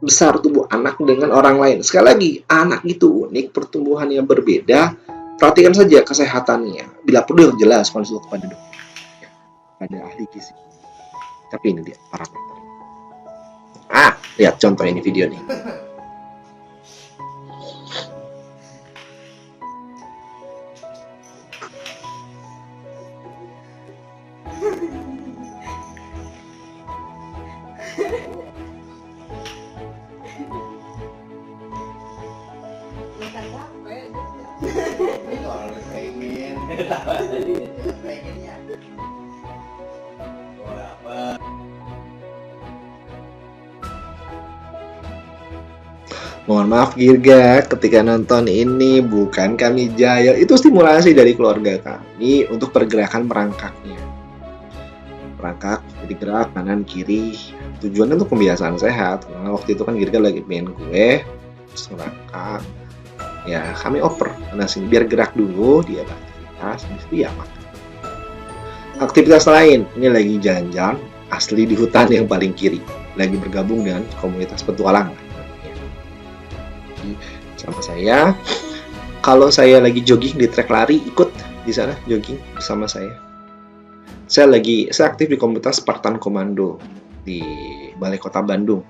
besar tubuh anak dengan orang lain. Sekali lagi, anak itu unik, pertumbuhannya berbeda. Perhatikan saja kesehatannya. Bila perlu jelas konsul kepada dokter, pada ahli gizi. Tapi ini dia parameter. Lihat contoh ini video nih. Mohon maaf Girga, ketika nonton ini bukan kami jahil, itu stimulasi dari keluarga kami untuk pergerakan merangkaknya. Merangkak, jadi gerak kanan kiri. Tujuannya untuk pembiasaan sehat. Karena waktu itu kan Girga lagi main kue, terus merangkak. Ya kami oper karena sini biar gerak dulu, dia beraktivitas, habis itu ya makan. Aktivitas lain, ini lagi jalan-jalan, asli di hutan yang paling kiri, lagi bergabung dengan komunitas petualangan. Sama saya, kalau saya lagi jogging di trek lari, ikut di sana jogging bersama saya. Saya aktif di komunitas Spartan Komando di Balai Kota Bandung.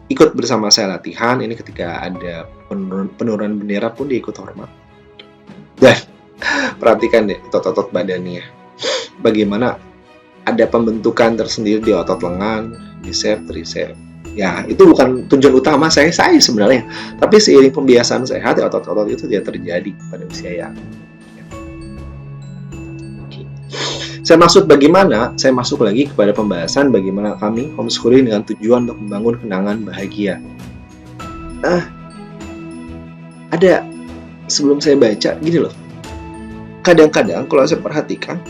Ikut bersama saya latihan. Ini ketika ada penurunan bendera pun dia ikut hormat. Dan perhatikan deh otot-otot badannya. Bagaimana ada pembentukan tersendiri di otot lengan, bicep, tricep. Ya, itu bukan tujuan utama saya sebenarnya. Tapi seiring pembiasaan sehat, otot-otot itu tidak terjadi pada usia yang. Saya masuk lagi kepada pembahasan bagaimana kami homeschooling dengan tujuan untuk membangun kenangan bahagia. Ada sebelum saya baca gini loh. Kadang-kadang kalau saya perhatikan,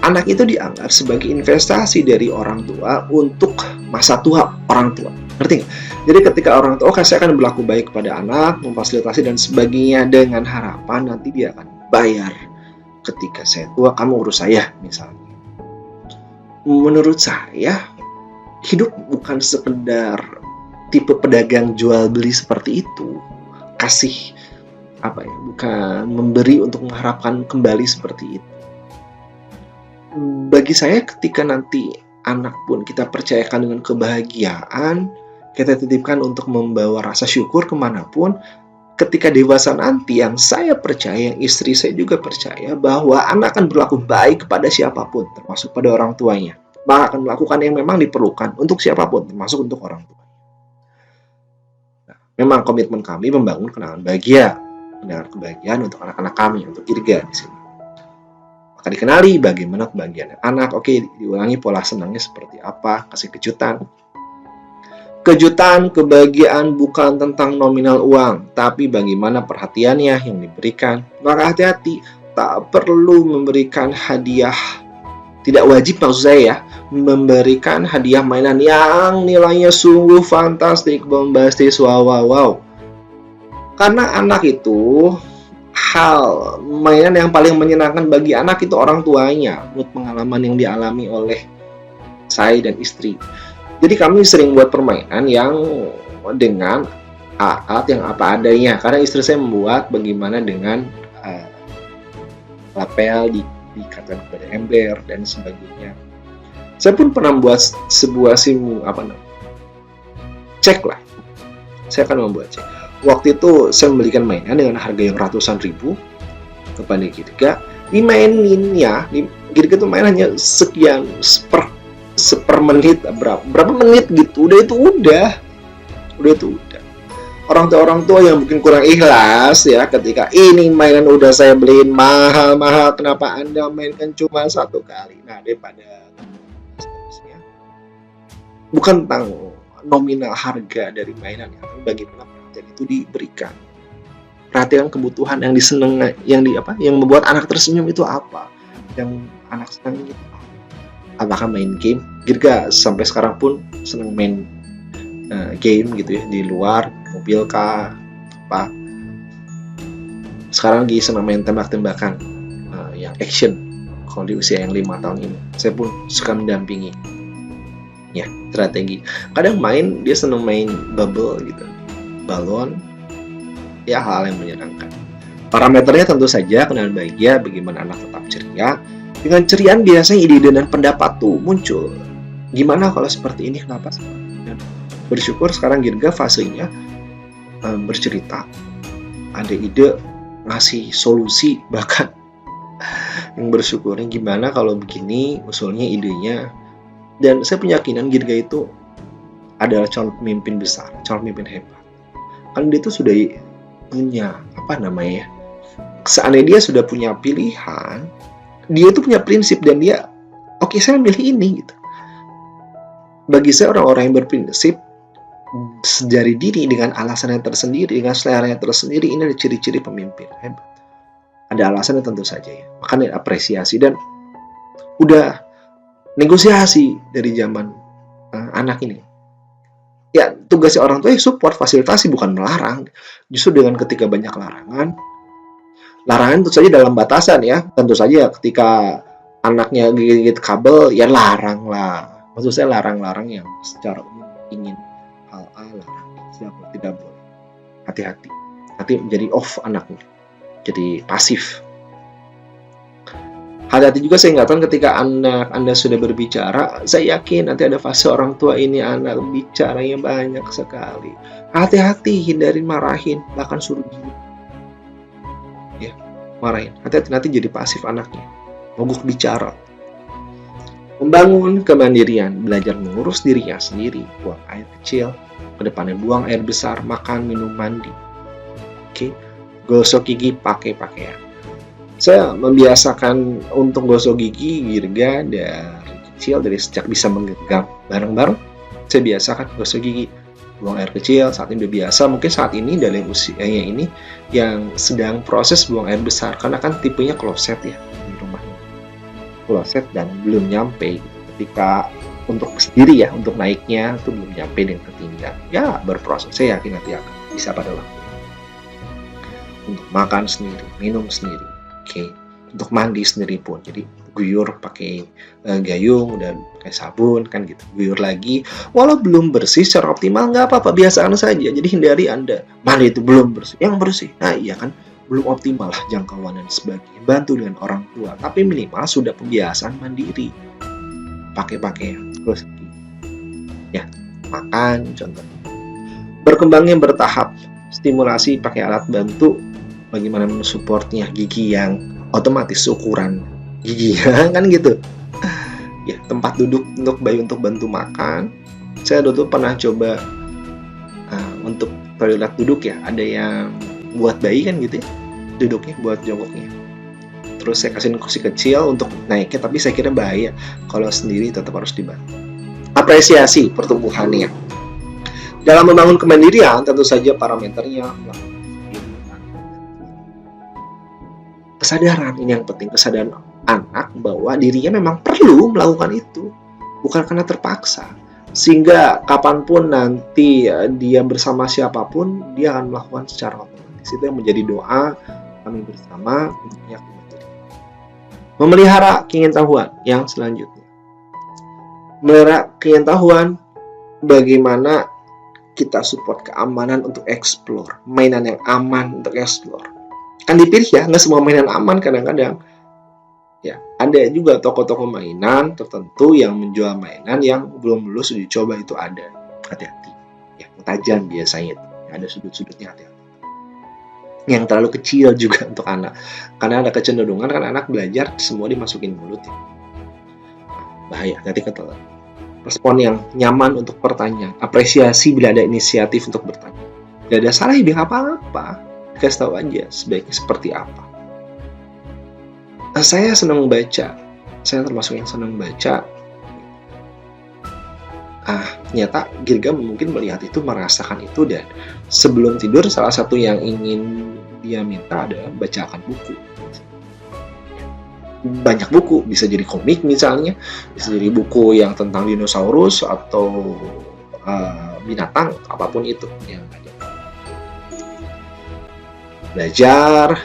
anak itu dianggap sebagai investasi dari orang tua untuk masa tua orang tua. Ngerti nggak? Jadi ketika orang tua, saya akan berlaku baik kepada anak, memfasilitasi dan sebagainya dengan harapan nanti dia akan bayar. Ketika saya tua, kamu urus saya misalnya. Menurut saya, hidup bukan sekedar tipe pedagang jual beli seperti itu. Kasih bukan memberi untuk mengharapkan kembali seperti itu. Bagi saya, ketika nanti anak pun kita percayakan dengan kebahagiaan, kita titipkan untuk membawa rasa syukur kemanapun, ketika dewasa nanti, yang saya percaya, yang istri saya juga percaya, bahwa anak akan berlaku baik kepada siapapun, termasuk pada orang tuanya. Bahkan akan melakukan yang memang diperlukan untuk siapapun, termasuk untuk orang tua. Nah, memang komitmen kami membangun kenangan bahagia, kenangan kebahagiaan untuk anak-anak kami, untuk Irga di sini. Maka dikenali bagaimana kebahagiaan anak. Oke, diulangi pola senangnya seperti apa, kasih kejutan. Kejutan, kebahagiaan bukan tentang nominal uang, tapi bagaimana perhatiannya yang diberikan. Maka hati-hati, tak perlu memberikan hadiah. Tidak wajib maksud saya ya, memberikan hadiah mainan yang nilainya sungguh fantastik, bombastis, wow. Karena anak itu, hal mainan yang paling menyenangkan bagi anak itu orang tuanya, menurut pengalaman yang dialami oleh saya dan istri. Jadi kami sering buat permainan yang dengan alat yang apa adanya. Karena istri saya membuat bagaimana dengan lapel diikatkan kepada ember dan sebagainya. Saya pun pernah membuat sebuah cek lah. Saya akan membuat cek. Waktu itu saya membelikan mainan dengan harga yang ratusan ribu kepada Girga. Dimaininnya, Girga itu main hanya sekian seper menit, berapa menit gitu, udah itu udah. Orang tua yang mungkin kurang ikhlas ya, ketika ini mainan udah saya beliin mahal-mahal, kenapa Anda mainkan cuma satu kali? Nah, daripada seterusnya, bukan tentang nominal harga dari mainan ya, tapi bagaimana perhatian itu diberikan. Perhatian kebutuhan yang diseneng, yang membuat anak tersenyum itu apa? Yang anak senang itu apakah main game? Girga sampai sekarang pun senang main game gitu ya, di luar mobil kah apa. Sekarang lagi senang main tembak-tembakan yang action. Kalau di usia yang 5 tahun ini, saya pun suka mendampingi ya, strategi. Kadang dia senang main bubble gitu, balon, ya hal yang menyenangkan. Parameternya tentu saja kenangan bahagia, bagaimana anak tetap ceria. Dengan ceriaan biasanya ide dan pendapat tuh muncul. Gimana kalau seperti ini, kenapa seperti ini? Dan bersyukur sekarang Girga fasenya bercerita, ada ide, ngasih solusi, bahkan yang bersyukurnya gimana kalau begini, usulnya, idenya. Dan saya punya keyakinan Girga itu adalah calon pemimpin besar, calon pemimpin hebat. Kan dia itu sudah punya seandainya dia sudah punya pilihan, dia itu punya prinsip dan dia saya memilih ini gitu. Bagi saya orang-orang yang berprinsip dari diri dengan alasannya tersendiri, dengan seleranya tersendiri, ini adalah ciri-ciri pemimpin hebat. Ada alasannya tentu saja ya, makanya apresiasi dan udah negosiasi dari zaman anak ini. Ya, tugasnya orang tua support, fasilitasi, bukan melarang. Justru dengan ketika banyak larangan tentu saja dalam batasan ya. Tentu saja ketika anaknya gigit kabel, ya larang lah. Maksud saya larang-larang yang secara umum ingin hal larang. Tidak boleh. Hati-hati. Nanti menjadi off anaknya. Jadi pasif. Hati-hati juga, saya ingatkan ketika anak Anda sudah berbicara, saya yakin nanti ada fase orang tua ini anak bicaranya banyak sekali. Hati-hati, hindari marahin, bahkan suruh diam. Ya, marahin. Hati-hati nanti jadi pasif anaknya. Mogok bicara. Membangun kemandirian, belajar mengurus dirinya sendiri, buang air kecil, kedepannya buang air besar, makan, minum, mandi. Gosok gigi pakai pakaian. Saya membiasakan untuk gosok gigi Girga dari kecil, dari sejak bisa menggenggam bareng-bareng. Saya biasakan gosok gigi, buang air kecil. Saat ini udah biasa. Mungkin saat ini dalam usianya ini yang sedang proses buang air besar, karena kan tipenya kloset ya di rumahnya, kloset dan belum nyampe. Ketika untuk sendiri ya, untuk naiknya itu belum nyampe dengan ketinggian. Ya berproses. Saya yakin nanti akan bisa pada waktu. Untuk makan sendiri, minum sendiri. Untuk mandi sendiri pun. Jadi guyur pakai gayung, udah pakai sabun kan gitu, guyur lagi. Walau belum bersih secara optimal nggak apa-apa, biasakan saja. Jadi hindari Anda mandi itu belum bersih, yang bersih. Nah iya kan, belum optimal lah jangkauan dan sebagainya. Bantu dengan orang tua, tapi minimal sudah kebiasaan mandiri. Pakai pakaian, terus ya makan contohnya. Berkembangnya bertahap, stimulasi pakai alat bantu, bagaimana mensupportnya, gigi yang otomatis ukuran giginya kan gitu. Ya, tempat duduk untuk bayi untuk bantu makan. Saya dulu pernah coba untuk toilet duduk ya, ada yang buat bayi kan gitu ya, duduknya buat jongkoknya. Terus saya kasih kursi kecil untuk naiknya, tapi saya kira bahaya kalau sendiri, tetap harus dibantu. Apresiasi pertumbuhannya. Dalam membangun kemandirian, tentu saja parameternya kesadaran, ini yang penting, kesadaran anak bahwa dirinya memang perlu melakukan itu, bukan karena terpaksa. Sehingga kapanpun nanti dia bersama siapapun, dia akan melakukan secara otomatis. Itu yang menjadi doa kami bersama untuk menyakini. Memelihara keingintahuan yang selanjutnya. Memelihara keingintahuan, bagaimana kita support keamanan untuk explore, mainan yang aman untuk explore. Kan dipilih ya, nggak semua mainan aman, kadang-kadang ya ada juga toko-toko mainan tertentu yang menjual mainan yang belum lulus uji coba, itu ada, hati-hati ya, tajam biasanya itu, ada sudut-sudutnya, hati-hati. Yang terlalu kecil juga untuk anak, karena ada kecenderungan kan anak belajar semua dimasukin mulut ya. Bahaya, nanti ketelan. Respon yang nyaman untuk bertanya, apresiasi bila ada inisiatif untuk bertanya. Tidak ada salah ya, apa-apa, kasih tahu aja sebaiknya seperti apa. Saya senang baca, saya termasuk yang senang baca. Ternyata Girga mungkin melihat itu, merasakan itu, dan sebelum tidur salah satu yang ingin dia minta adalah bacakan buku. Banyak buku, bisa jadi komik misalnya, bisa jadi buku yang tentang dinosaurus atau binatang, apapun itu yang ada. Belajar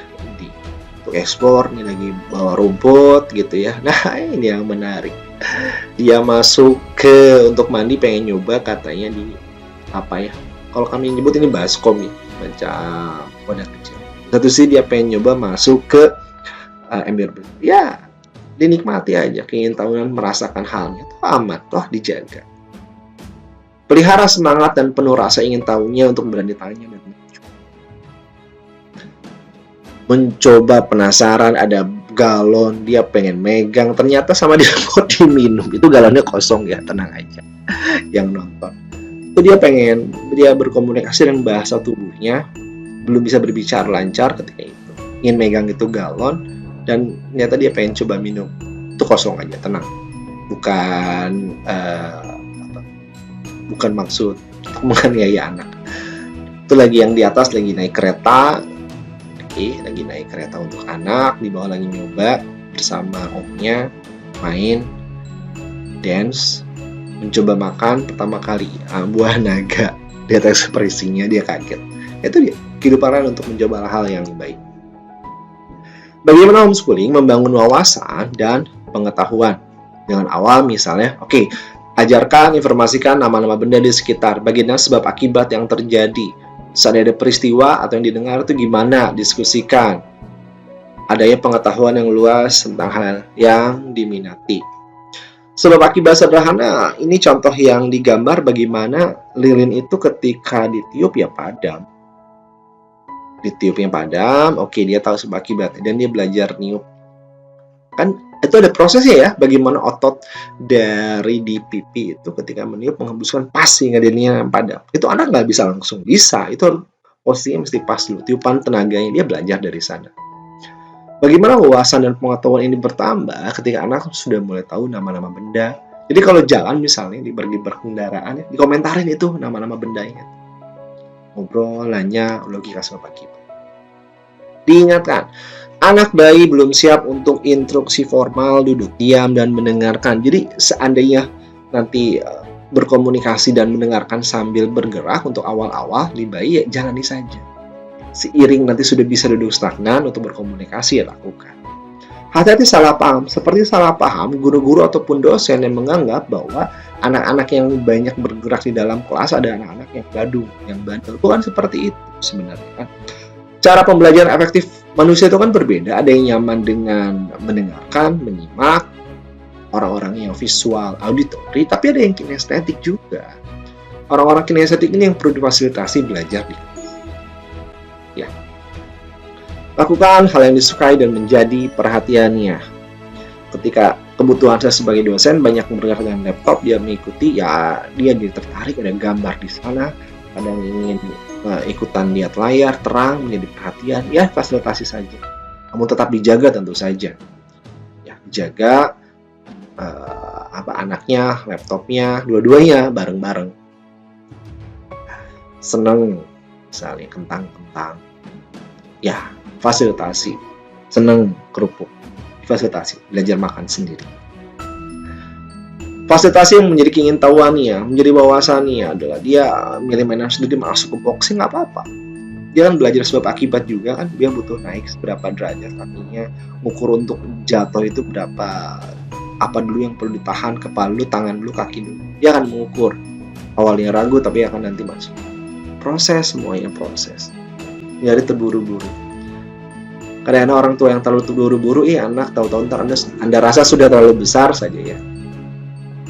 untuk ekspor, ini lagi bawa rumput gitu ya. Nah ini yang menarik, dia masuk ke untuk mandi, pengen nyoba katanya di apa ya, kalau kami nyebut ini baskom ya, baca wadah kecil. Satu sih dia pengen nyoba masuk ke ember ya, dinikmati aja keingintahuan, merasakan halnya, toh amat, toh dijaga. Pelihara semangat dan penuh rasa ingin tahunya untuk berani tanya dan mencoba, penasaran, ada galon, dia pengen megang, ternyata sama dia mau diminum, itu galonnya kosong ya, tenang aja yang nonton. Itu dia berkomunikasi dengan bahasa tubuhnya, belum bisa berbicara lancar ketika itu, ingin megang itu galon, dan ternyata dia pengen coba minum, itu kosong aja, tenang, bukan maksud untuk menganiaya anak. Itu lagi yang di atas lagi naik kereta, lagi naik kereta untuk anak, di bawah lagi nyoba bersama omnya, main, dance, mencoba makan pertama kali buah naga. Lihat ekspresinya, dia kaget. Itu dia kehidupan untuk mencoba hal yang baik. Bagaimana homeschooling membangun wawasan dan pengetahuan? Dengan awal misalnya, ajarkan, informasikan nama-nama benda di sekitar, bagaimana sebab akibat yang terjadi. Saat ada peristiwa atau yang didengar itu gimana, diskusikan. Adanya pengetahuan yang luas tentang hal yang diminati. Sebab akibat sederhana, ini contoh yang digambar bagaimana lilin itu ketika ditiup ya padam. Ditiupnya padam, dia tahu sebab akibatnya dan dia belajar niup. Kan itu ada prosesnya ya, bagaimana otot dari di pipi itu ketika meniup menghembuskan pas sehingga dia padam. Itu anak nggak bisa langsung bisa, itu posisinya mesti pas dulu, tiupan tenaganya, dia belajar dari sana. Bagaimana wawasan dan pengetahuan ini bertambah ketika anak sudah mulai tahu nama-nama benda. Jadi kalau jalan misalnya di berkendaraan, dikomentarin itu nama-nama bendanya. Ngobrol, nanya, logika sebab akibat. Diingatkan, anak bayi belum siap untuk instruksi formal, duduk diam dan mendengarkan. Jadi seandainya nanti berkomunikasi dan mendengarkan sambil bergerak untuk awal-awal di bayi, ya jalani saja. Seiring nanti sudah bisa duduk stagnan untuk berkomunikasi, ya lakukan. Hati-hati salah paham. Seperti salah paham guru-guru ataupun dosen yang menganggap bahwa anak-anak yang banyak bergerak di dalam kelas ada anak-anak yang gaduh, yang bandel. Bukan seperti itu sebenarnya kan. Cara pembelajaran efektif manusia itu kan berbeda. Ada yang nyaman dengan mendengarkan, menyimak, orang-orang yang visual, auditori, tapi ada yang kinestetik juga. Orang-orang kinestetik ini yang perlu difasilitasi belajar di ya. Lakukan hal yang disukai dan menjadi perhatiannya. Ketika kebutuhan saya sebagai dosen banyak bergerak dengan laptop, dia mengikuti, ya dia jadi tertarik, ada gambar di sana, kadang ingin ikutan lihat layar terang, menjadi perhatian, ya fasilitasi saja. Namun tetap dijaga tentu saja. Ya, jaga anaknya, laptopnya, dua-duanya bareng-bareng. Seneng, misalnya kentang-kentang, ya fasilitasi. Seneng kerupuk, fasilitasi. Belajar makan sendiri. Fasilitasi yang menjadi keingintahuannya, menjadi wawasannya adalah dia milih mainan sendiri, masuk ke boxing, nggak apa-apa. Dia kan belajar sebab akibat juga kan, dia butuh naik seberapa derajat kakinya, ukur untuk jatuh itu berapa, apa dulu yang perlu ditahan, kepala dulu, tangan dulu, kaki dulu. Dia akan mengukur. Awalnya ragu tapi akan nanti masuk. Proses, semuanya proses. Jadi terburu-buru. Kadang-kadang orang tua yang terlalu terburu-buru, anak tahu-tahu ntar anda rasa sudah terlalu besar saja ya.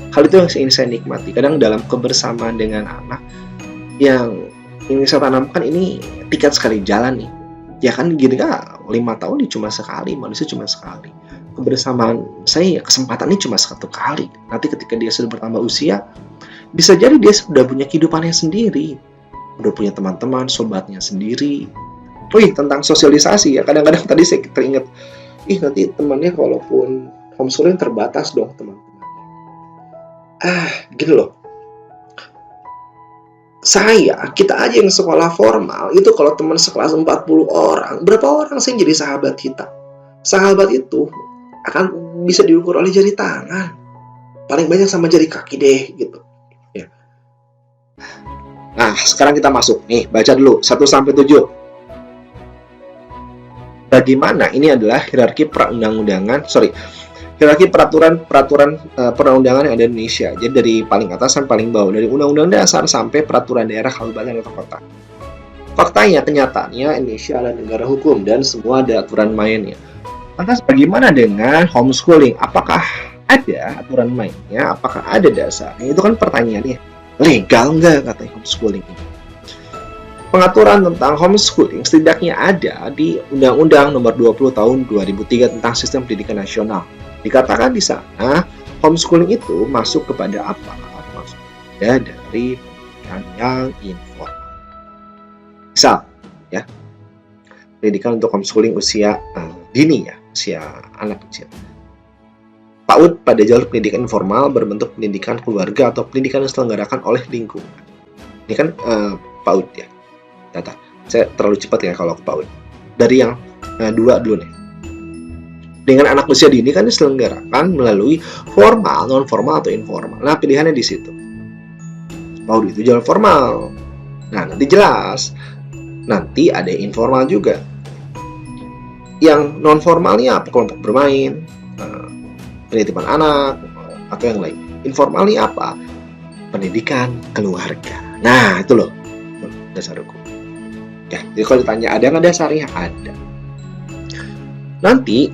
Hal itu yang ingin saya nikmati. Kadang dalam kebersamaan dengan anak yang ingin saya tanamkan ini tiket sekali jalan nih. Ya kan gini kan, 5 tahun ini cuma sekali, manusia cuma sekali. Kebersamaan saya kesempatan ini cuma 1 kali. Nanti ketika dia sudah bertambah usia, bisa jadi dia sudah punya kehidupannya sendiri. Udah punya teman-teman, sobatnya sendiri. Tentang sosialisasi ya. Kadang-kadang tadi saya teringat, nanti temannya kalaupun homeschooling terbatas dong teman-teman. Gini loh. Kita aja yang sekolah formal, itu kalau teman sekelas 40 orang, berapa orang sih yang jadi sahabat kita? Sahabat itu akan bisa diukur oleh jari tangan. Paling banyak sama jari kaki deh, gitu. Ya. Nah, sekarang kita masuk. Nih, baca dulu. 1-7. Bagaimana? Ini adalah hierarki hierarki peraturan perundang-undangan yang ada di Indonesia. Jadi dari paling atas sampai paling bawah, dari undang-undang dasar sampai peraturan daerah, kabupaten atau kota. Faktanya, kenyataannya Indonesia adalah negara hukum dan semua ada aturan mainnya. Lantas bagaimana dengan homeschooling? Apakah ada aturan mainnya? Apakah ada dasarnya? Itu kan pertanyaannya. Legal nggak katanya homeschooling ini? Pengaturan tentang homeschooling setidaknya ada di Undang-Undang Nomor 20 Tahun 2003 tentang Sistem Pendidikan Nasional. Dikatakan di sana, homeschooling itu masuk kepada apa? Masuk kepada dari pendidikan yang informal. Misal, ya, pendidikan untuk homeschooling usia dini ya, usia anak kecil. PAUD pada jalur pendidikan informal berbentuk pendidikan keluarga atau pendidikan yang diselenggarakan oleh lingkungan. Ini kan PAUD ya. Data. Saya terlalu cepat ya kalau ke PAUD. Dari yang 2 dulu nih. Dengan anak usia dini kan diselenggarakan melalui formal, non formal atau informal. Nah, pilihannya di situ. PAUD itu jalur formal. Nah, nanti jelas. Nanti ada informal juga. Yang non formalnya apa? Kelompok bermain, penitipan anak, atau yang lain. Informalnya apa? Pendidikan keluarga. Nah, itu loh dasar hukum. Ya, jadi kalau ditanya ada nggak dasarnya? Ada. Nanti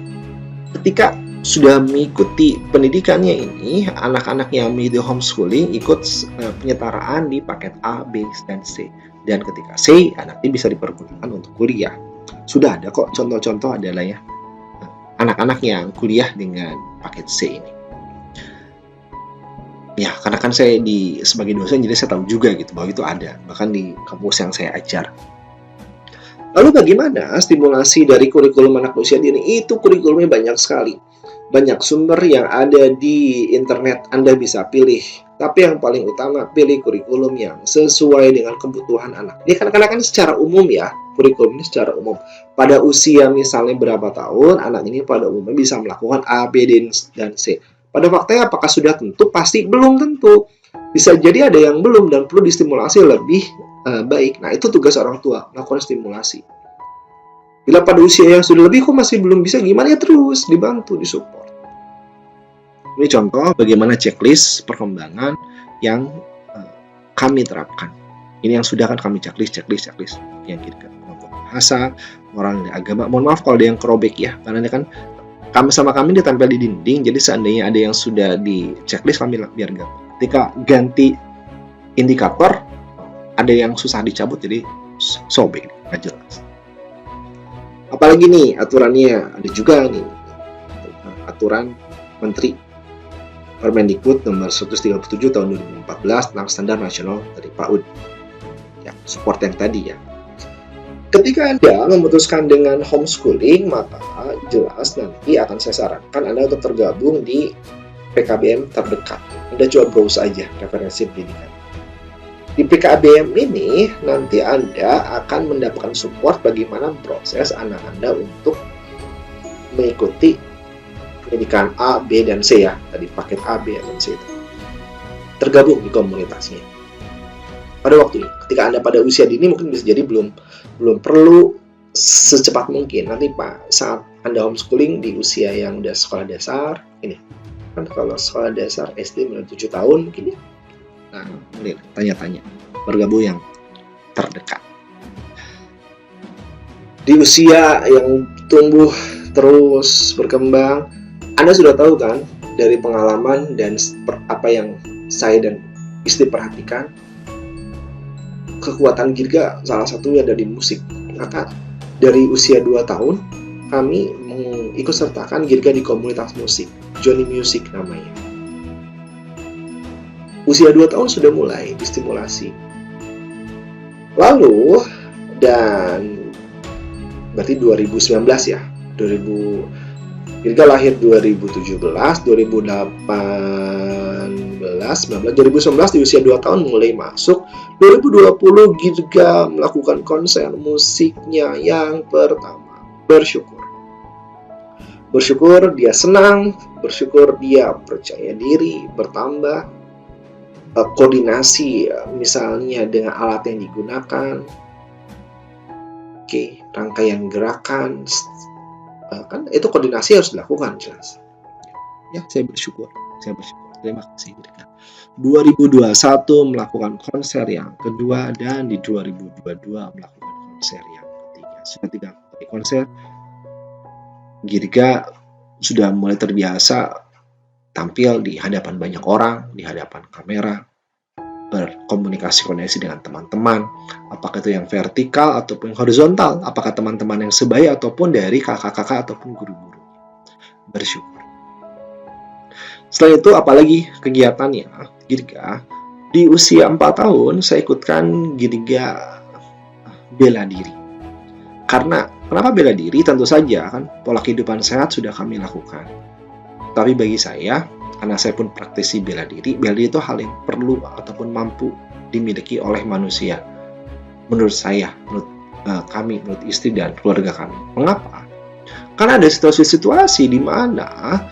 ketika sudah mengikuti pendidikannya ini, anak-anak yang mengikuti homeschooling ikut penyetaraan di paket A, B, dan C. Dan ketika C, nanti bisa dipergunakan untuk kuliah. Sudah ada kok contoh-contoh adalah ya anak-anak yang kuliah dengan paket C ini. Ya, karena kan saya sebagai dosen jadi saya tahu juga gitu bahwa itu ada, bahkan di kampus yang saya ajar. Lalu bagaimana stimulasi dari kurikulum anak usia dini? Itu kurikulumnya banyak sekali. Banyak sumber yang ada di internet, Anda bisa pilih. Tapi yang paling utama, pilih kurikulum yang sesuai dengan kebutuhan anak. Ini kan secara umum ya, kurikulum ini secara umum. Pada usia misalnya berapa tahun, anak ini pada umumnya bisa melakukan A, B, dan C. Pada faktanya apakah sudah tentu? Pasti belum tentu. Bisa jadi ada yang belum dan perlu distimulasi lebih baik. Nah, itu tugas orang tua, melakukan stimulasi. Bila pada usia yang sudah lebih kok masih belum bisa, gimana ya, terus dibantu, disupport. Ini contoh bagaimana checklist perkembangan yang kami terapkan. Ini yang sudah kan kami checklist yang kita kemampuan bahasa, moral dan agama. Mohon maaf kalau ada yang kerobek ya, karena ini kan kami ditempel di dinding, jadi seandainya ada yang sudah di checklist kami biar gampang. Ketika ganti indikator, ada yang susah dicabut, jadi sobek, nggak jelas. Apalagi nih aturannya, ada juga nih aturan Menteri Permendikbud nomor 137 tahun 2014 tentang standar nasional dari PAUD. Ya, support yang tadi ya. Ketika Anda memutuskan dengan homeschooling, maka jelas nanti akan saya sarankan Anda untuk tergabung di PKBM terdekat. Anda coba browse aja referensi pendidikan. Di PKBM ini nanti Anda akan mendapatkan support bagaimana proses anak Anda untuk mengikuti pendidikan A, B, dan C ya. Tadi paket A, B, dan C itu. Tergabung di komunitasnya. Pada waktu ini, ketika Anda pada usia dini mungkin bisa jadi belum perlu secepat mungkin. Nanti Pak, saat Anda homeschooling di usia yang udah sekolah dasar, ini kan kalau sekolah dasar SD mulai 7 tahun mungkin ya. Nah, mulai tanya-tanya, bergabung yang terdekat. Di usia yang tumbuh terus berkembang, Anda sudah tahu kan dari pengalaman dan apa yang saya dan istri perhatikan, kekuatan Girga salah satunya ada di musik. Maka dari usia 2 tahun kami mengikut sertakan Girga di komunitas musik, Johnny Music namanya. Usia 2 tahun sudah mulai distimulasi. Lalu dan berarti 2019 ya. Girga lahir 2017, 2019 di usia 2 tahun mulai masuk. 2020 Girga melakukan konser musiknya yang pertama. Bersyukur dia senang, bersyukur dia percaya diri, bertambah koordinasi misalnya dengan alat yang digunakan. Oke, rangkaian gerakan kan itu koordinasi harus dilakukan jelas. Ya, saya bersyukur. Terima kasih Girga. 2021 melakukan konser yang kedua dan di 2022 melakukan konser yang ketiga. Sudah 3 kali konser. Girga sudah mulai terbiasa tampil di hadapan banyak orang, di hadapan kamera, komunikasi dengan teman-teman, apakah itu yang vertikal ataupun horizontal, apakah teman-teman yang sebaya ataupun dari kakak-kakak ataupun guru-guru. Bersyukur. Selain itu, apalagi kegiatannya, Girga di usia 4 tahun saya ikutkan Girga bela diri. Karena kenapa bela diri? Tentu saja kan pola kehidupan sehat sudah kami lakukan. Tapi bagi saya, karena saya pun praktisi bela diri itu hal yang perlu ataupun mampu dimiliki oleh manusia. Menurut saya, menurut kami, menurut istri dan keluarga kami. Mengapa? Karena ada situasi-situasi di mana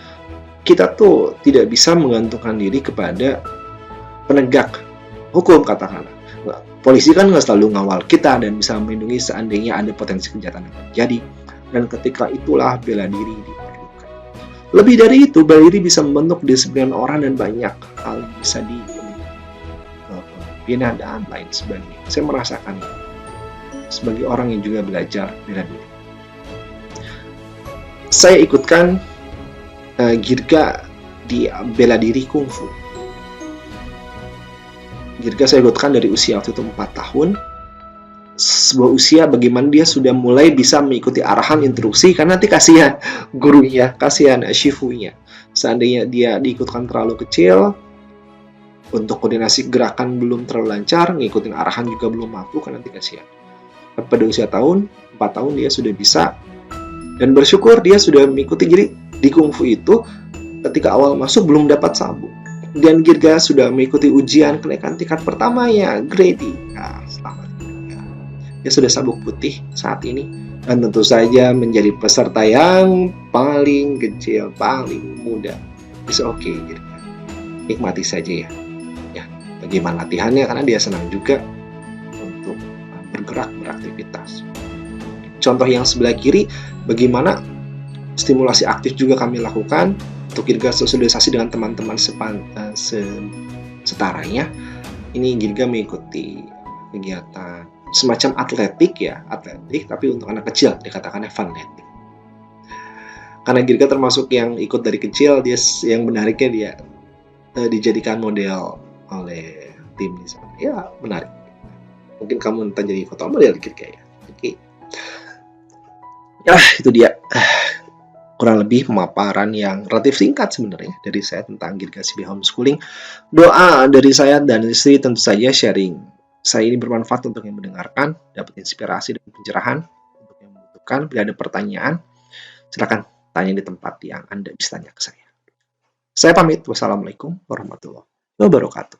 kita tuh tidak bisa menggantungkan diri kepada penegak hukum katakanlah. Polisi kan nggak selalu ngawal kita dan bisa melindungi seandainya ada potensi kejahatan yang terjadi. Dan ketika itulah bela diri diperlukan. Lebih dari itu, bela diri bisa membentuk disiplin orang dan banyak hal bisa dibina dan lain sebagainya. Saya merasakan itu sebagai orang yang juga belajar bela diri. Saya ikutkan Girga di bela diri kungfu. Girga saya ikutkan dari usia waktu itu 4 tahun. Sebuah usia bagaimana dia sudah mulai bisa mengikuti arahan instruksi, karena nanti kasihan gurunya, kasihan shifunya. Seandainya dia diikutkan terlalu kecil, untuk koordinasi gerakan belum terlalu lancar, ngikutin arahan juga belum mampu, kan nanti kasihan. Pada usia 4 tahun dia sudah bisa, dan bersyukur dia sudah mengikuti. Jadi di kungfu itu ketika awal masuk belum dapat sabuk, dan Girga sudah mengikuti ujian kenaikan tingkat pertamanya, grade. Nah, selamat. Dia sudah sabuk putih saat ini, dan tentu saja menjadi peserta yang paling kecil, paling muda. It's okay, Girga. Nikmati saja ya. Bagaimana latihannya, karena dia senang juga untuk bergerak, beraktivitas. contoh yang sebelah kiri, bagaimana stimulasi aktif juga kami lakukan untuk Girga sosialisasi dengan teman-teman setaranya. Ini Girga mengikuti kegiatan semacam atletik tapi untuk anak kecil, dikatakannya funletik. Karena Girga termasuk yang ikut dari kecil, dia yang menariknya dia dijadikan model oleh tim di sana. Ya, menarik. Mungkin kamu entah jadi foto model Girga ya. Oke. Ya, itu dia. Kurang lebih pemaparan yang relatif singkat sebenarnya dari saya tentang Girga CB Homeschooling. Doa dari saya dan istri tentu saja sharing saya ini bermanfaat untuk yang mendengarkan, dapat inspirasi dan pencerahan untuk yang membutuhkan. Bila ada pertanyaan, silakan tanya di tempat yang Anda bisa tanya ke saya. Saya pamit. Wassalamualaikum warahmatullahi wabarakatuh.